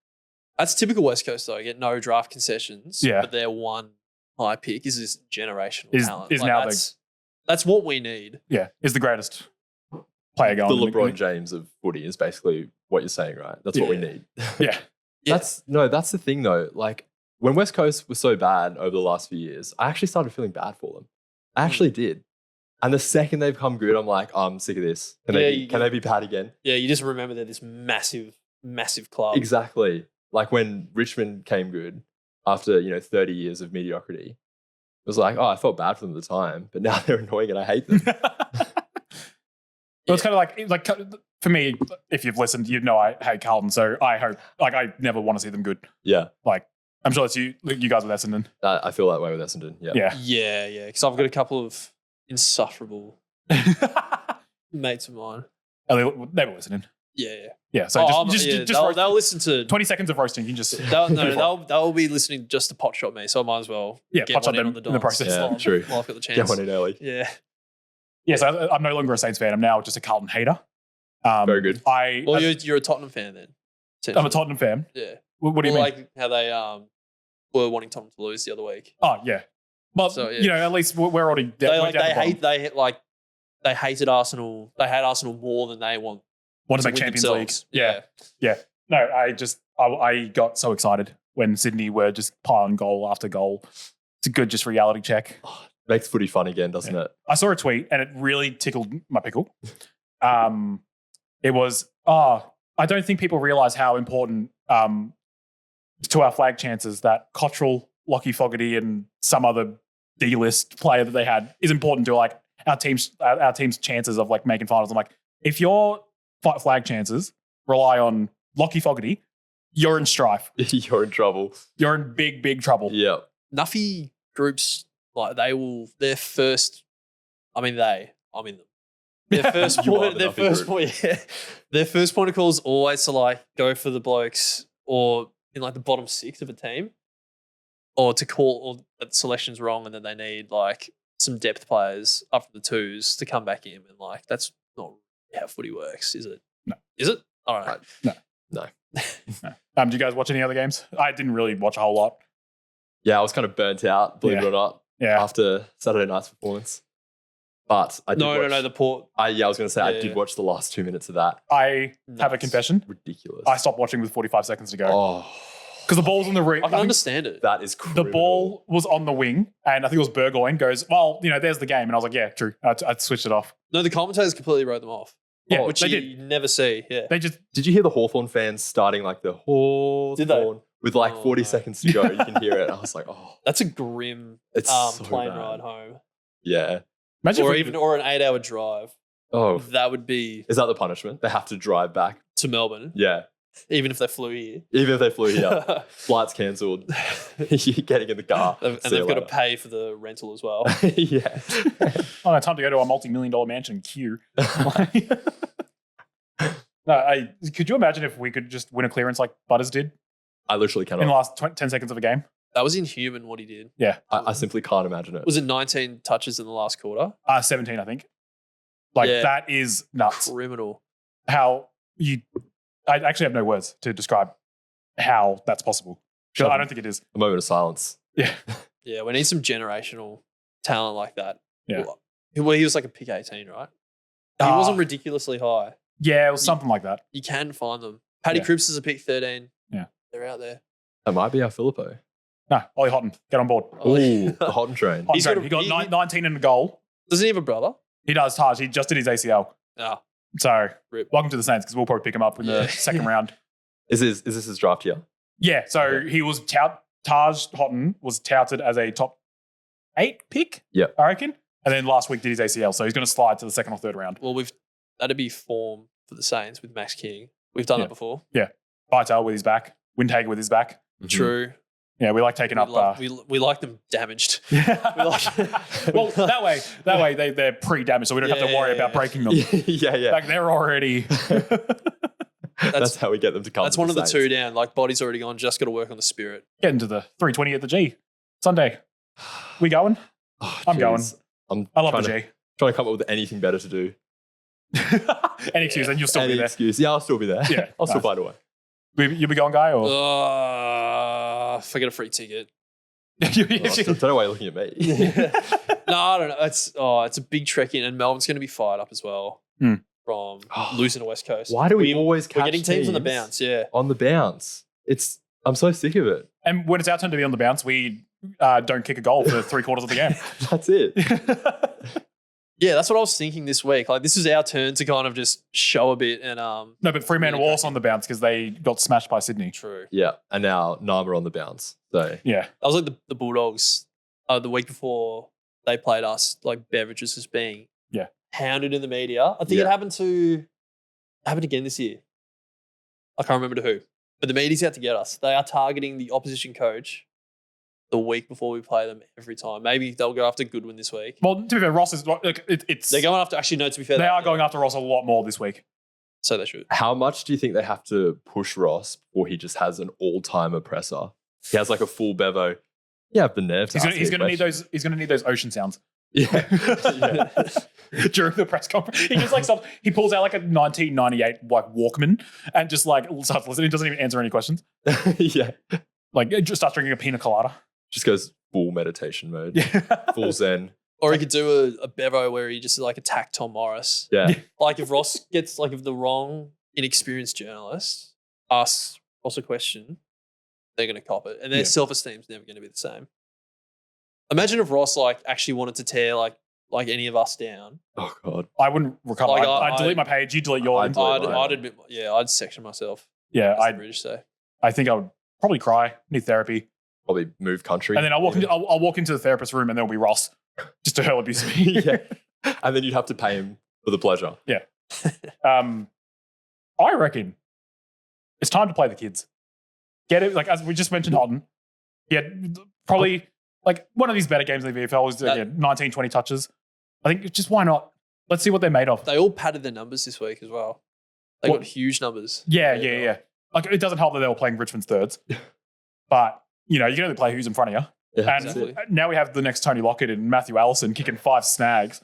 That's typical West Coast, though. Get no draft concessions. Yeah. But their one high pick is this generational Is talent. now that's what we need. Yeah, is the greatest player The going. LeBron James of footy is basically what you're saying, right? That's what we Yeah. need. Yeah. Yeah. That's the thing though. Like when West Coast was so bad over the last few years, I actually started feeling bad for them. I actually did. And the second they've come good, I'm like, oh, I'm sick of this. Can they be bad again? Yeah, you just remember they're this massive, massive club. Exactly. Like when Richmond came good after 30 years of mediocrity, it was like, oh, I felt bad for them at the time, but now they're annoying and I hate them. Well, it's kind of like for me, if you've listened, you know I hate Carlton, so I hope I never want to see them good. Yeah, I'm sure it's you guys with Essendon. I feel that way with Essendon. Yeah, Yeah. Yeah. Because I've got a couple of insufferable mates of mine. They were listening. Yeah. So just they'll, roast- they'll listen to 20 seconds of roasting. You can just they'll be listening just to pot shot me. So I might as well Yeah, get pot shot one in them on the in the Dons. process. Yeah, While- true. While I've got the chance. Get one in early. Yeah. yeah. So I'm no longer a Saints fan. I'm now just a Carlton hater. Very good. Well, you're a Tottenham fan then. I'm a Tottenham fan. Yeah. What do you mean? Like how they were wanting Tottenham to lose the other week. Oh yeah. Well, So, yeah. you know, at least we're already They we're down the bottom. they hated Arsenal. They hate Arsenal more than they want Want to make win Champions themselves. League. Yeah. No, I got so excited when Sydney were just piling goal after goal. It's a good just reality check. Makes footy fun again, doesn't it? I saw a tweet and it really tickled my pickle. It was, I don't think people realise how important to our flag chances that Cottrell, Lockie Fogarty and some other D-list player that they had is important to like our team's chances of like making finals. I'm like, if your flag chances rely on Lockie Fogarty, you're in strife. You're in trouble. You're in big, big trouble. Yeah. Nuffy groups, like I'm in them. Their first You are point, the their Nuffy first group. point, yeah. Their first point of call is always to like go for the blokes or in like the bottom six of a team, or to call or that selection's wrong and then they need like some depth players up from the twos to come back in, and like that's not how footy works, is it? No. Is it? I don't know. No. Do you guys watch any other games? I didn't really watch a whole lot. Yeah, I was kind of burnt out, believe it or not, Yeah. after Saturday night's performance. But I did watch, The port. I was going to say, I Yeah. did watch the last 2 minutes of that. I have a Nuts. confession. Ridiculous. I stopped watching with 45 seconds to go Oh, because the ball's on the ring. I can understand it. that is The criminal. ball was on the wing, and I think it was Burgoyne goes, well, you know, there's the game. And I was like, yeah, true. I'd switched it off. No, the commentators completely wrote them off. Yeah, Which they you did. never see. Yeah. They just, Did you hear the Hawthorn fans starting like the Did they? Hawthorn with like Oh, 40 no. seconds to go? You can hear it. I was like, oh, That's a grim it's so plane bad. ride home. Yeah. imagine Or if we- or an 8-hour drive. Oh, That would be is that the punishment? They have to drive back. to Melbourne, Yeah. even if they flew here. Even if they flew here, flights cancelled. You're getting in the car. And See they've you got to later. pay for the rental as well. Yeah. oh, no, time to go to a multi-million-dollar mansion in Kew. No, could you imagine if we could just win a clearance like Butters did I literally in the cannot. last 10 seconds of a game? That was inhuman what he did. I simply can't imagine it. Was it 19 touches in the last quarter? 17, I think. Like, Yeah. that is nuts. Criminal. I actually have no words to describe how that's possible. 'Cause I don't think it is. A moment of silence. Yeah. Yeah, we need some generational talent like that. Yeah. Well, he was like a pick 18, right? He Ah. wasn't ridiculously high. Yeah, it was something like that. You can find them. Paddy Yeah. Cripps is a pick 13. Yeah. They're out there. That might be our Filippo. No, Ollie Houghton, get on board. Oh, Ooh, the Houghton train. Houghton He's great. got a- he got he- 19 in the goal. Doesn't he have a brother? He does, Taj. He just did his ACL. Ah, So, Rip. welcome to the Saints because we'll probably pick him up in Yeah. the second round. Is this his draft year? Yeah, so Okay. he was Taj Houghton was touted as a top 8 pick, Yep. I reckon. And then last week did his ACL, so he's going to slide to the second or third round. well, that'd be form for the Saints with Max King. We've done Yeah. that before. Vital with his back, Windhager with his back. True. Yeah, we like taking We, up. love, we like them damaged. We like- well, that way they're pre-damaged, so we don't have to worry about breaking them. yeah. Like they're already. That's how we get them to come. That's to one of the Saints. two down. Like, body's already gone. Just got to work on the spirit. Getting to the 320 at the G. Sunday. We going? Oh, I'm going. jeez. I'm I love trying the to, G. trying to come up with anything better to do. Any excuse, and you'll still Any be there. excuse. Yeah, I'll still be there. Yeah, I'll still nice. find a way. You be going, Guy, or If I get a free ticket. Oh, I don't know why you're looking at me. No, I don't know. It's a big trek in, and Melbourne's going to be fired up as well Hmm. from losing to West Coast. Why do we always catch We're getting teams on the bounce, yeah. On the bounce. I'm so sick of it. and when it's our turn to be on the bounce, we don't kick a goal for 3/4 of the game. That's it. Yeah, that's what I was thinking this week. Like, this is our turn to kind of just show a bit and No, but Fremantle Really were also on the bounce because they got smashed by Sydney. true. Yeah. And now Nama on the bounce. So Yeah. That was like the Bulldogs the week before they played us, like beverages as being hounded in the media. I think it Yeah. happened again this year. I can't remember to who. But the media's out to get us. They are targeting the opposition coach the week before we play them every time. Maybe they'll go after Goodwin this week. Well, to be fair, Ross is. It's They're going after, actually, no, to be fair. They are going after Ross a lot more this week. So they should. How much do you think they have to push Ross before he just has an all-time oppressor? He has like a full bevo. You have the nerve. He's going to need those. He's going to need those ocean sounds. Yeah. During the press conference, he just like stops. He pulls out like a 1998 like Walkman and just like starts listening. He doesn't even answer any questions. Yeah. Like it just starts drinking a pina colada. Just goes full meditation mode. Yeah. Full zen. Or he could do a bevo where he just like attack Tom Morris. Yeah. Like if Ross gets like if the wrong inexperienced journalist asks Ross a question, they're going to cop it, and their self-esteem's never going to be the same. Imagine if Ross like actually wanted to tear like any of us down. Oh God. I wouldn't recover. Like, I'd delete my page. You delete yours. I'd admit, I'd section myself. Yeah, as the British say. I think I would probably cry. Need therapy. Probably move country. And then I'll walk into the therapist's room, and there'll be Ross just to hurl abuse at me. Yeah. And then you'd have to pay him for the pleasure. Yeah. I reckon it's time to play the kids. Get it? Like as we just mentioned, Houghton. Yeah, probably like one of these better games in the VFL was 19, 20 touches. I think just why not? Let's see what they're made of. They all padded their numbers this week as well. They got huge numbers. Yeah. Like it doesn't help that they were playing Richmond's thirds, but you can only play who's in front of you. Yeah, And exactly. now we have the next Tony Lockett and Matthew Allison kicking 5 snags.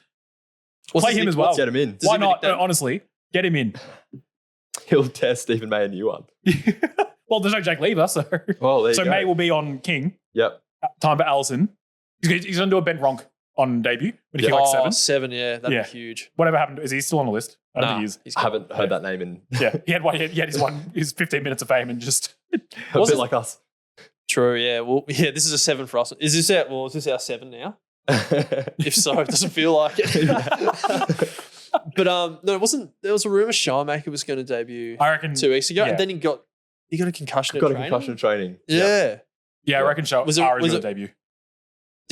What's Play his him nick- as well. Let's get him in. Does Why he have a not? nickname? Honestly, get him in. He'll test Stephen May a new one. Well, there's no Jake Lever, so Well, there you so go. May will be on King. Yep. Time for Allison. He's going to do a Ben Ronk on debut when he kicked like 7. 7, yeah. That'd Yeah. be huge. Whatever happened? Is he still on the list? I don't think he is. he's I gone. haven't heard that name in Yeah, he had his 15 minutes of fame and just a Was bit it- like us. True, yeah. Well, yeah, this is a 7 for us. Is this our 7 now? If so, it doesn't feel like it. But no, it wasn't. There was a rumor Shawmaker was going to debut I reckon 2 weeks ago, yeah. and then he got a concussion. Got a at training. concussion training. Yeah. Yeah, I reckon Was it- Ari was going it- to debut. Did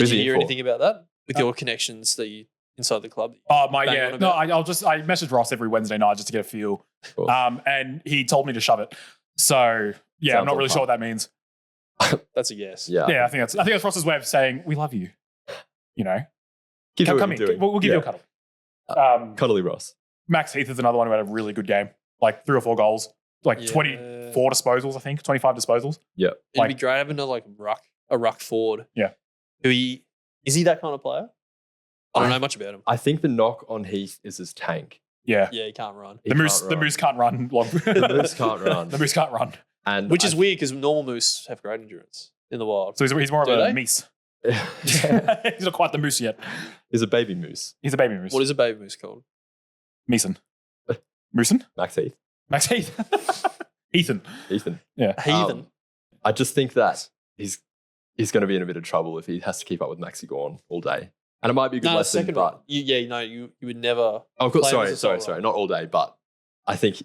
Who's you he hear for? anything about that with your connections that you inside the club? Oh Bang yeah. on No, about. I message Ross every Wednesday night just to get a feel. Cool. And he told me to shove it. So yeah, I'm Sounds not on really sure what that means. That's a yes. Yeah. Yeah, I think that's Ross's way of saying we love you. Keep doing Come what in. you're doing. We'll give you a cuddle. Cuddly Ross. Max Heath is another one who had a really good game. Like 3 or 4 goals, like Yeah. 24 disposals, I think, 25 disposals. It'd Like- be great having a ruck forward. Yeah. Is he that kind of player? I don't know much about him. I think the knock on Heath is his tank. Yeah. Yeah, he can't run. He The moose can't run. can't run long. The moose can't run. The moose can't run. And Which is weird because normal moose have great endurance in the wild. So he's more of Do a they? meese. weird. He's not quite the moose yet. He's a baby moose. He's a baby moose. What is a baby moose called? Meeson? Mooson? Max Heath. Max Heath? Ethan. Ethan. Yeah. Heathen. I just think that he's going to be in a bit of trouble if he has to keep up with Maxi Gorn all day. And it might be a good No, lesson, second but one. You would never. oh, cool. play him as a Sorry. solo. Not all day, but I think So-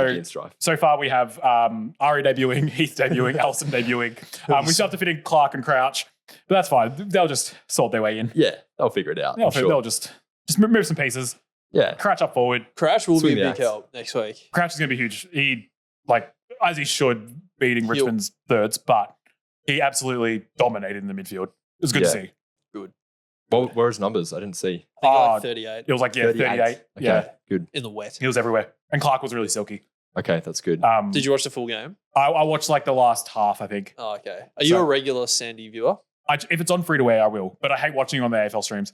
he'd be in strife. So far, we have Ari debuting, Heath debuting, Allison debuting. We still have to fit in Clark and Crouch, but that's fine. They'll just sort their way in. Yeah, they'll figure it out. They'll, I'm sure. they'll just move some pieces. Yeah. Crouch up forward. Crash will Swing be the a axe. big help next week. Crouch is going to be huge. He, as he should, beating Richmond's thirds, but he absolutely dominated in the midfield. It was good to Yeah. see. What were his numbers? I didn't see. I think Oh, like 38 It was like, 38. Okay, Yeah. good. in the wet. He was everywhere. And Clark was really silky. Okay, that's good. Did you watch the full game? I watched like the last half, I think. Oh, okay. Are you So- a regular Sandy viewer? If it's on free to air, I will. But I hate watching it on the AFL streams.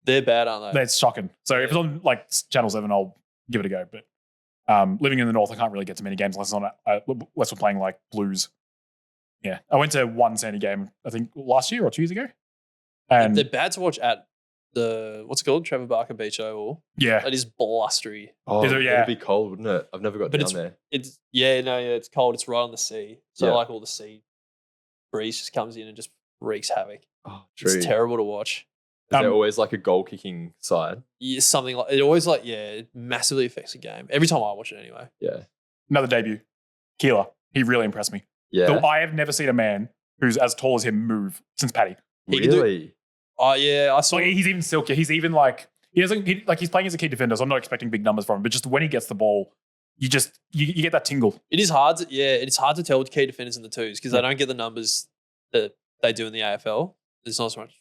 They're bad, aren't they? That's shocking. So if it's on like Channel 7, I'll give it a go. But living in the North, I can't really get to many games unless unless we're playing like Blues. Yeah. I went to one Sandy game, I think last year or 2 years ago. And They're bad to watch at the what's it called? Trevor Barker Beach Oval. yeah, It is blustery. Oh, Is it- yeah. it'd be cold, wouldn't it? I've never got But down there. It's cold. It's right on the sea. So Yeah. like all the sea breeze just comes in and just wreaks havoc. Oh, true. It's terrible to watch. Is there Um, always like a goal kicking side? Yeah, something like it always it massively affects the game. Every time I watch it anyway. Yeah. another debut. Keeler. He really impressed me. Yeah. Though I have never seen a man who's as tall as him move since Paddy. he can do- Really? Oh yeah, I saw So he's even silkier. He's even like he's playing as a key defender, so I'm not expecting big numbers from him. But just when he gets the ball, you get that tingle. It is hard to it's hard to tell with key defenders in the twos because they don't get the numbers that they do in the AFL. There's not so much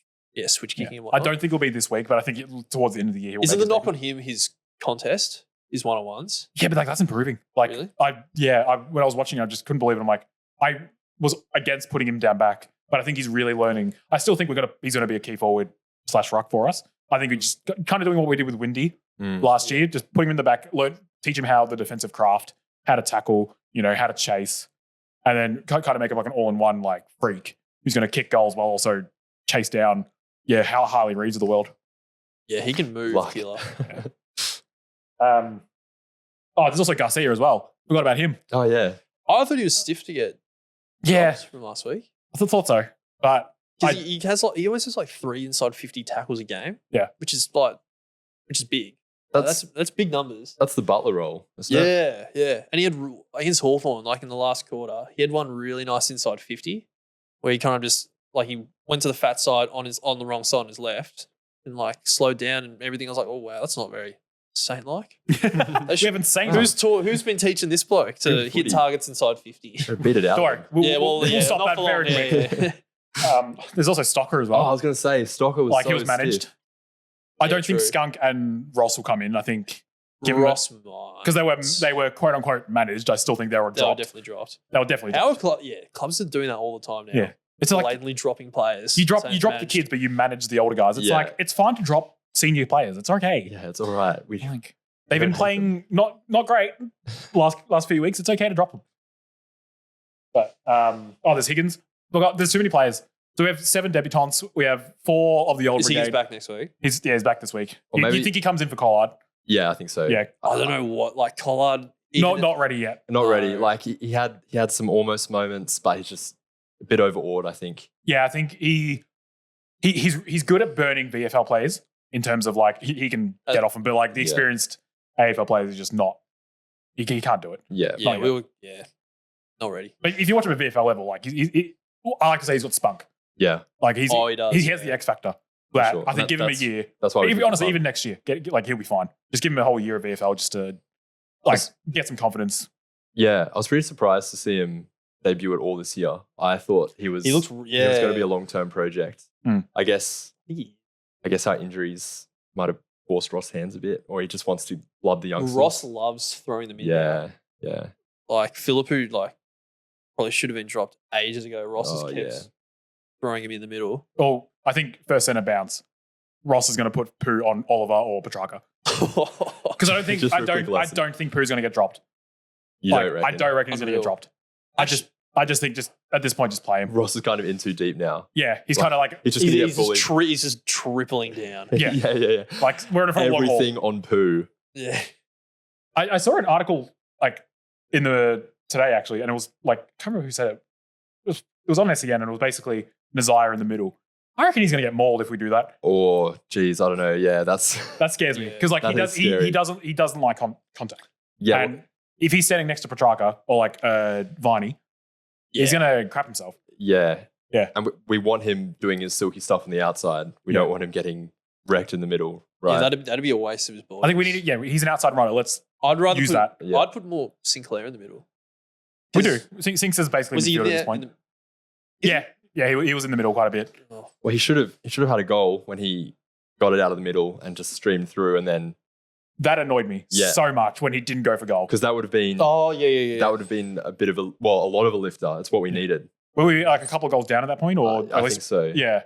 switch kicking and I whatnot. don't think it'll be this week, but I think towards the end of the year. Isn't the knock on him his contest? his one-on-ones. Yeah, but like that's improving. Like Really? when I was watching, I just couldn't believe it. I'm like, I was against putting him down back, but I think he's really learning. I still think he's going to be a key forward / ruck for us. I think we just kind of doing what we did with Windy last year, just putting him in the back, teach him how the defensive craft, how to tackle, how to chase, and then kind of make him like an all-in-one like freak who's going to kick goals while also chase down, how Harley Reid's of the world. Yeah, he can move, Like- killer. There's also Garcia as well. Forgot about him. Oh yeah. I thought he was stiff to get Yeah, dropped from last week. I thought so, but Because he always has like 3 inside 50 tackles a game. Yeah. which is big. That's That's big numbers. the Butler role, isn't it? Yeah. And he had against Hawthorn, like in the last quarter, he had one really nice inside 50 where he kind of just like he went to the fat side on the wrong side on his left and like slowed down and everything. I was like, oh wow, that's not very Saint-like. we haven't seen him. Who's been teaching this bloke to Good hit footy. targets inside 50? Or beat it out. Don't worry, we'll stop not that for long. very quickly. There's also Stocker as Oh, well. I was going to say Stocker was Like so he was managed. stiff. I Yeah, don't think true. Skunk and Ross will come in. I think Give him Ross because they were quote unquote managed. I still think they were They were dropped. definitely dropped. They were definitely How dropped. are clubs are doing that all the time now. Yeah. It's like blatantly dropping players. you drop saying the managed. kids, but you manage the older guys. It's Yeah. like it's fine to drop senior players. It's okay. Yeah, it's all right. Like they've been playing not great last few weeks. It's okay to drop them. But there's Higgins. Look, there's too many players. So we have 7 debutants. We have 4 of the old Is he brigade. back next week? He's back this week. Or You maybe- think he comes in for Collard? Yeah, I think so. Yeah, I don't know what. Like Collard. not ready yet. Not ready. No. Like he had some almost moments, but he's just a bit overawed, I think. Yeah, I think he's good at burning VFL players in terms of like he can get off them, but like the Yeah. experienced AFL players is just not. He can't do it. Yeah. Yeah, Not we were. Yeah, not ready. But if you watch him at VFL level, like I like to say he's got spunk. Yeah. Like He does. he has the X factor. That sure. I think And give him a that's- year. That's why Honestly, even next year, he'll be fine. Just give him a whole year of VFL just to get some confidence. Yeah, I was pretty surprised to see him debut at all this year. I thought he was He looks. he was Yeah, going to be a long-term project. Mm. I guess our injuries might have forced Ross' hands a bit, or he just wants to love the youngsters. Ross loves throwing them in. Yeah, yeah. Like Philippou, probably should have been dropped ages ago. Ross has kept throwing him in the middle. Well, I think first centre bounce. Ross is going to put Pooh on Oliver or Petrarca because I Just for a quick lesson. don't think Pooh's going to get dropped. You Like, don't reckon? I don't reckon he's going to Unreal. get dropped. I just think at this point just play him. Ross is kind of in too deep now. Yeah, he's Like, kind of like He's just going to get He's bullied. just tripling down. Yeah. yeah. like we're in a front long haul. Everything on poo. Yeah. I saw an article like today actually, and it was like I can't remember who said it. It was on SEN, and it was basically Nazire in the middle. I reckon he's going to get mauled if we do that. Or, geez, I don't know. Yeah, that's That scares me Yeah. because like That is he scary. doesn't like contact. yeah. And if he's standing next to Petrarca or like Viney, he's going to crap himself. Yeah. Yeah. And we want him doing his silky stuff on the outside. We Yeah. don't want him getting wrecked in the middle, right? Yeah, that'd be a waste of his ball. I think we need. Yeah, he's an outside runner. I'd rather use put, that. Yeah. I'd put more Sinclair in the middle. We do. Sinks is basically Was he midfielder at there? this point. Yeah, he was in the middle quite a bit. Oh, Well, he should have had a goal when he got it out of the middle and just streamed through, and then That annoyed me Yeah. so much when he didn't go for goal. because that would have been yeah. that would have been a bit of a lot of a lifter. It's what we needed. Were we like a couple of goals down at that point, or I at least think so. yeah?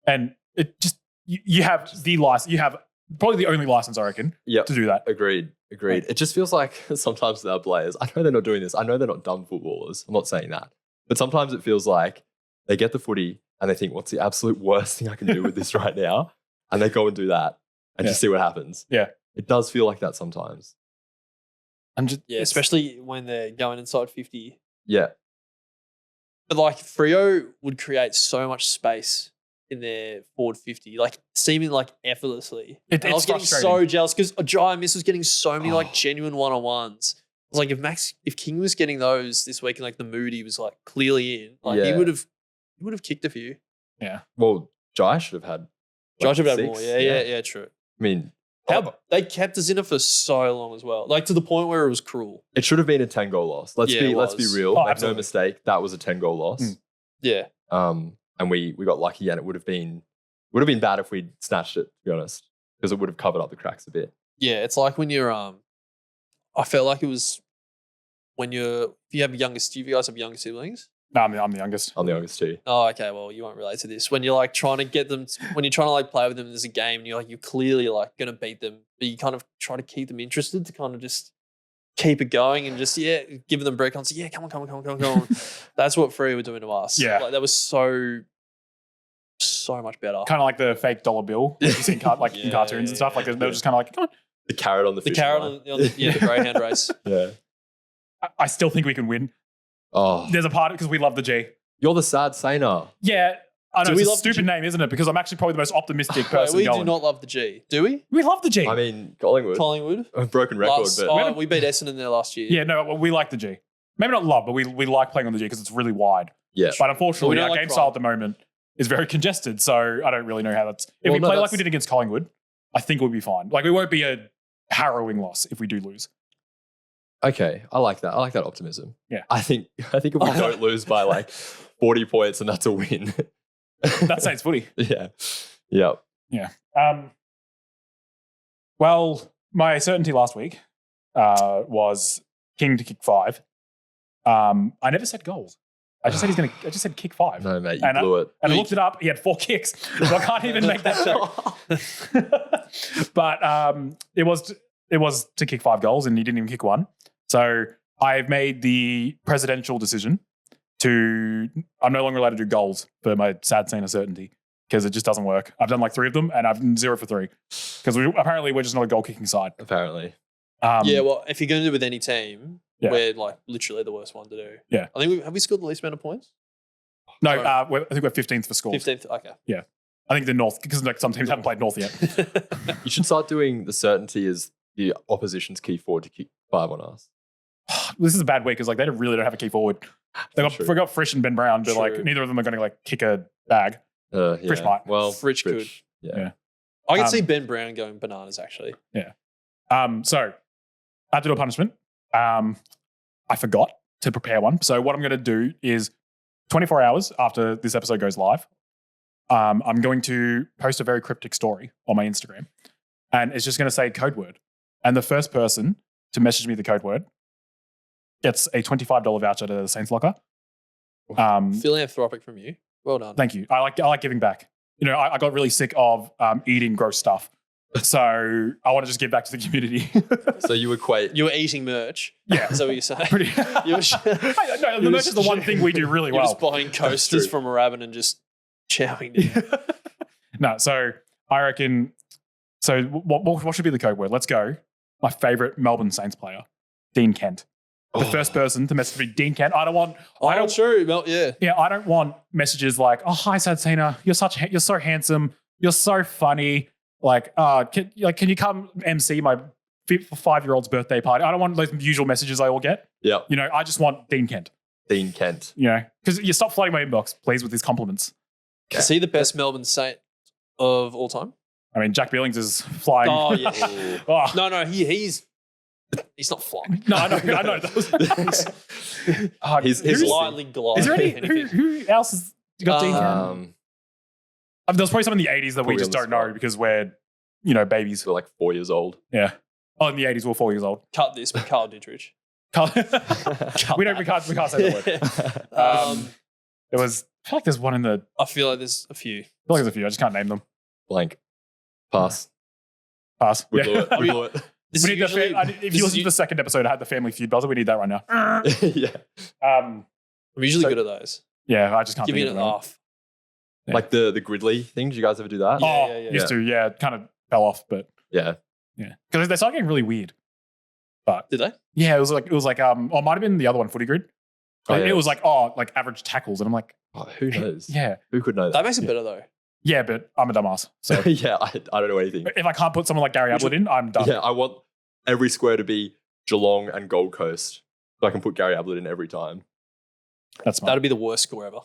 And it just you have the license. You have probably the only license I reckon Yep. to do that. Agreed. It just feels like sometimes with our players, I know they're not doing this. I know they're not dumb footballers. I'm not saying that. But sometimes it feels like they get the footy and they think, what's the absolute worst thing I can do with this right now? And they go and do that and just see what happens. Yeah. It does feel like that sometimes. And just, Yeah, especially when they're going inside 50. Yeah. But like Freo would create so much space in their forward 50, like seeming like effortlessly. It- And I was it's getting so frustrating. jealous because Jai Miss was getting so many like Oh. genuine one-on-ones. I was like, if King was getting those this week and like the Moody was like clearly in, like he Yeah. would have kicked a few. Well, Jai should have had. Jai like, should have had 6. more. Yeah, true. I mean, They kept us in it for so long as well, like to the point where it was cruel. it should have been a 10-goal loss. Let's Yeah, be it let's be was. real. Oh, Make no absolutely. mistake. That was a 10-goal loss. Mm. Yeah, And we got lucky, and it would have been bad if we'd snatched it, to be honest, because it would have covered up the cracks a bit. yeah. It's like when you're I felt like it was when if you have youngest, do you guys have younger siblings? No, I'm the youngest. I'm the youngest too. Oh, okay. Well, you won't relate to this. When you're like trying to get them, when you're trying to like play with them as a game, and you're clearly like going to beat them, but you kind of try to keep them interested to kind of just keep it going and just giving them break-ons. Yeah, come on. That's what Free were doing to us. Yeah. Like, that was so much better. Kind of like the fake dollar bill you see in cartoons and stuff. Like they're just kind of like, come on. The carrot on the The fish carrot line. on the greyhound race. Yeah. I still think we can win. Oh, There's a part because we love the G. you're the sad sainer. Yeah. I know Do we it's a love the stupid name, isn't it? Because I'm actually probably the most optimistic Wait, person we going. do not love the G, do we? We love the G. I mean, Collingwood. Collingwood. A broken record, but We beat Essendon there last year. yeah, no, we like the G. Maybe not love, but we like playing on the G because it's really wide. yeah. But unfortunately, don't our like game crime. style at the moment is very congested, so I don't really know how that's. If Well, we no, play like that's- we did against Collingwood, I think we'll be fine. Like, we won't be a harrowing loss if we do lose. Okay, I like that. I like that optimism. Yeah. I think if we don't lose by like 40 points, and that's a win. That's Saints footy. Yeah. Yeah. Well, my certainty last week was King to kick 5. I never said goals. I just said kick 5. No, mate, you And blew it. And I looked it up. He had 4 kicks, so I can't even make that joke. But it was to kick 5 goals, and he didn't even kick 1. So I've made the presidential decision I'm no longer allowed to do goals for my sad Sainter certainty because it just doesn't work. I've done like 3 of them, and I've 0 for 3 because apparently we're just not a goal kicking side. Apparently. Yeah, well, if you're going to do it with any team, Yeah. we're like literally the worst one to do. Yeah. I think have we scored the least amount of points? No, Sorry. I think we're 15th for scores. 15th. Okay. I think the North, because like some teams haven't played North yet. You should start doing the certainty as the opposition's key forward to kick 5 on us. This is a bad week because like they really don't have a key forward. True. We got Frisch and Ben Brown, but like True. neither of them are going to like kick a bag. Yeah. Frisch might. Well, Fritsch could. Yeah. I can see Ben Brown going bananas, actually. So I had to do a punishment. I forgot to prepare one. So what I'm going to do is 24 hours after this episode goes live, I'm going to post a very cryptic story on my Instagram, and it's just going to say code word. And the first person to message me the code word gets a $25 voucher to the Saints Locker. Philanthropic from you. Well done. Thank you. I like giving back. You know, I got really sick of eating gross stuff. So I want to just give back to the community. So you equate. You were eating merch. Yeah. Is that what you're saying? Pretty. You were, No, the merch is the one thing we do really you're well. just buying coasters true. from a rabbit and just chowing down. No, so I reckon. So what should be the code word? Let's go. My favorite Melbourne Saints player, Dean Kent. The first person to message me, Dean Kent. I don't want. I don't. True. Well, yeah. Yeah, I don't want messages like, "Oh, hi, Sad Sainter. You're so handsome. You're so funny. Like, can you come MC my 5-year-old's birthday party?" I don't want those usual messages I all get. Yeah. You know, I just want Dean Kent. Dean Kent. You know, because you stop flooding my inbox, please, with these compliments. Is he the best Melbourne Saint of all time? I mean, Jack Billings is flying. Oh, yeah. Oh. No, he's not flying. No, I know. He's slightly glide. Is there any anything. who else has got Dean Kent? There's probably some in the 80s that we Probably just on the don't know spot. because we're, babies. We're like 4 years old. Yeah. Oh, in the 80s, we're 4 years old. Cut this, but Carl Dittrich. we can't say that word. There was, I feel like there's one in the, I feel like there's a few. I feel like there's a few. I just can't name them. Blank. Pass. Pass. We Yeah. blew it. We blew it. This We is need usually, if you listen to the second episode, I had the Family Feud buzzer. We need that right now. Yeah. I'm usually So- good at those. Yeah, I just can't Give think me of an it. off. Yeah. Like the Gridley thing. Did you guys ever do that? Yeah, Oh, yeah. used to. Yeah, it kind of fell off, but Yeah. yeah. Because they started getting really weird. But Did they? yeah, it was like, it might have been the other one, Footy Grid. Oh, yeah. It was like, average tackles. And I'm like, Oh, who knows? yeah. Who could know That that? makes it better though. Yeah, but I'm a dumbass. So Yeah, I don't know anything. if I can't put someone like Gary Ablett in, I'm done. Yeah, I want every square to be Geelong and Gold Coast, so I can put Gary Ablett in every time. That's smart. That'd be the worst score ever.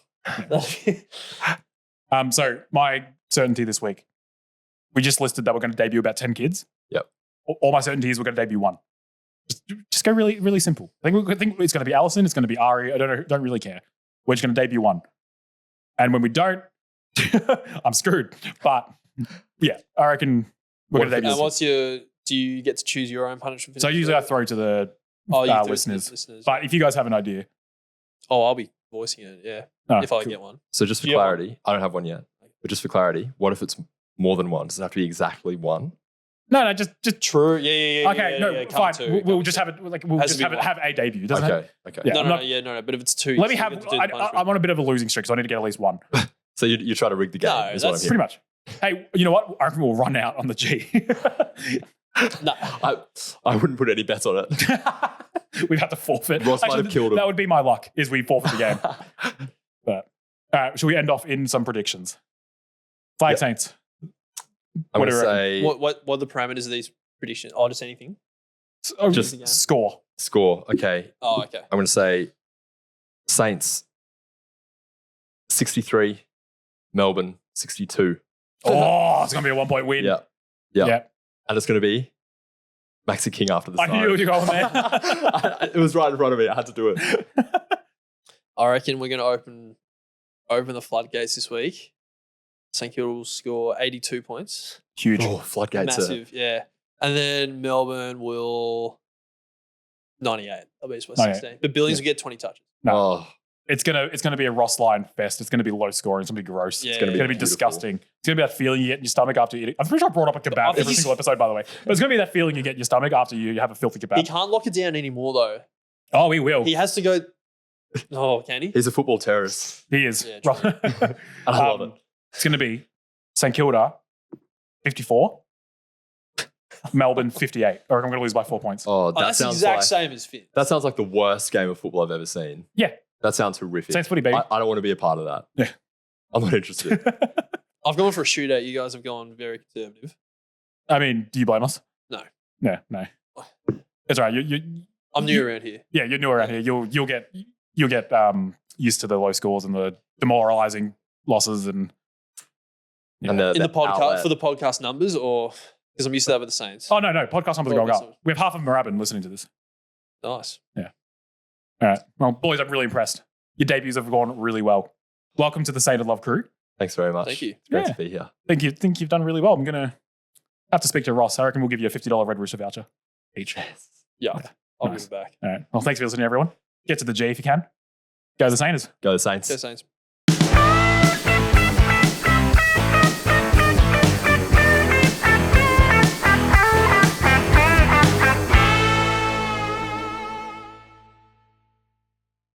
So my certainty this week, we just listed that we're going to debut about 10 kids. Yep. All my certainty is we're going to debut one. Just go really, really simple. I think it's going to be Allison. It's going to be Ari. I don't really care. We're just going to debut one. And when we don't, I'm screwed. But yeah, I reckon we're going to debut. And do do you get to choose your own punishment? So usually I throw to the you do it to the listeners. But if you guys have an idea. I'll be voicing it, yeah. If I get one. So just for clarity, I don't have one yet. But just for clarity, what if it's more than one? Does it have to be exactly one? No, just true. Yeah. Okay, fine. We'll just have it like have a debut. Doesn't it? Okay. Yeah, no. But if it's two, let me have. I'm on a bit of a losing streak, so I need to get at least one. So you try to rig the game. No, is what I'm Pretty much. Hey, you know what? I reckon we'll run out on the G. No. I wouldn't put any bets on it. We've had to forfeit. Ross might have killed him. That would be my luck, is we forfeit the game. But should we end off in some predictions? Flag Saints. I'm going to say What are the parameters of these predictions? Oh, just anything? just Score. score. Okay. Oh, okay. I'm going to say Saints 63, Melbourne 62. Oh, it's going to be a 1 point win. Yeah. And it's going to be Maxi King after the I knew you were going there. It was right in front of me. I had to do it. I reckon we're going to open the floodgates this week. St Kilda will score 82 points. Huge. Oh, floodgates. Massive, yeah. And then Melbourne will 98. I'll be 16. But Billings will get 20 touches. No. Oh, It's gonna be a Ross line fest. It's gonna be low scoring. It's gonna be gross. Yeah, It's gonna be beautiful. disgusting. It's gonna be that feeling you get in your stomach after you eat it. I'm pretty sure I brought up a kebab every single episode, by the way. But it's gonna be that feeling you get in your stomach after you have a filthy He kebab. can't lock it down anymore, though. Oh, we will. He has to go. Oh, can he? he's a football terrorist. He is. Yeah, true. I love it. It's gonna be St Kilda 54, Melbourne 58. Or I'm gonna lose by 4 points. Oh, That's the sounds exact like same as Finn. that sounds like the worst game of football I've ever seen. Yeah. That sounds horrific. Saints footy, baby. I don't want to be a part of that. Yeah. I'm not interested. I've gone for a shootout. You guys have gone very conservative. I mean, do you blame us? No. No. It's all right. I'm new around here. Yeah, you're new around here. You'll get used to the low scores and the demoralizing losses and And the In the podcast outlet. for the podcast numbers, or because I'm used to that with the Saints. oh no, podcast numbers are going Podcast up. We have half of Moorabbin listening to this. Nice. All right. Well, boys, I'm really impressed. Your debuts have gone really well. Welcome to the Sainted Love crew. Thanks very much. Thank you. It's great Yeah. to be here. Think you've done really well. I'm gonna have to speak to Ross. I reckon we'll give you a $50 Red Rooster voucher each. Yeah. I'll Nice. give it back. All right. Well, thanks for listening, everyone. Get to the G if you can. Go the Saints. Go the Saints. Go Saints.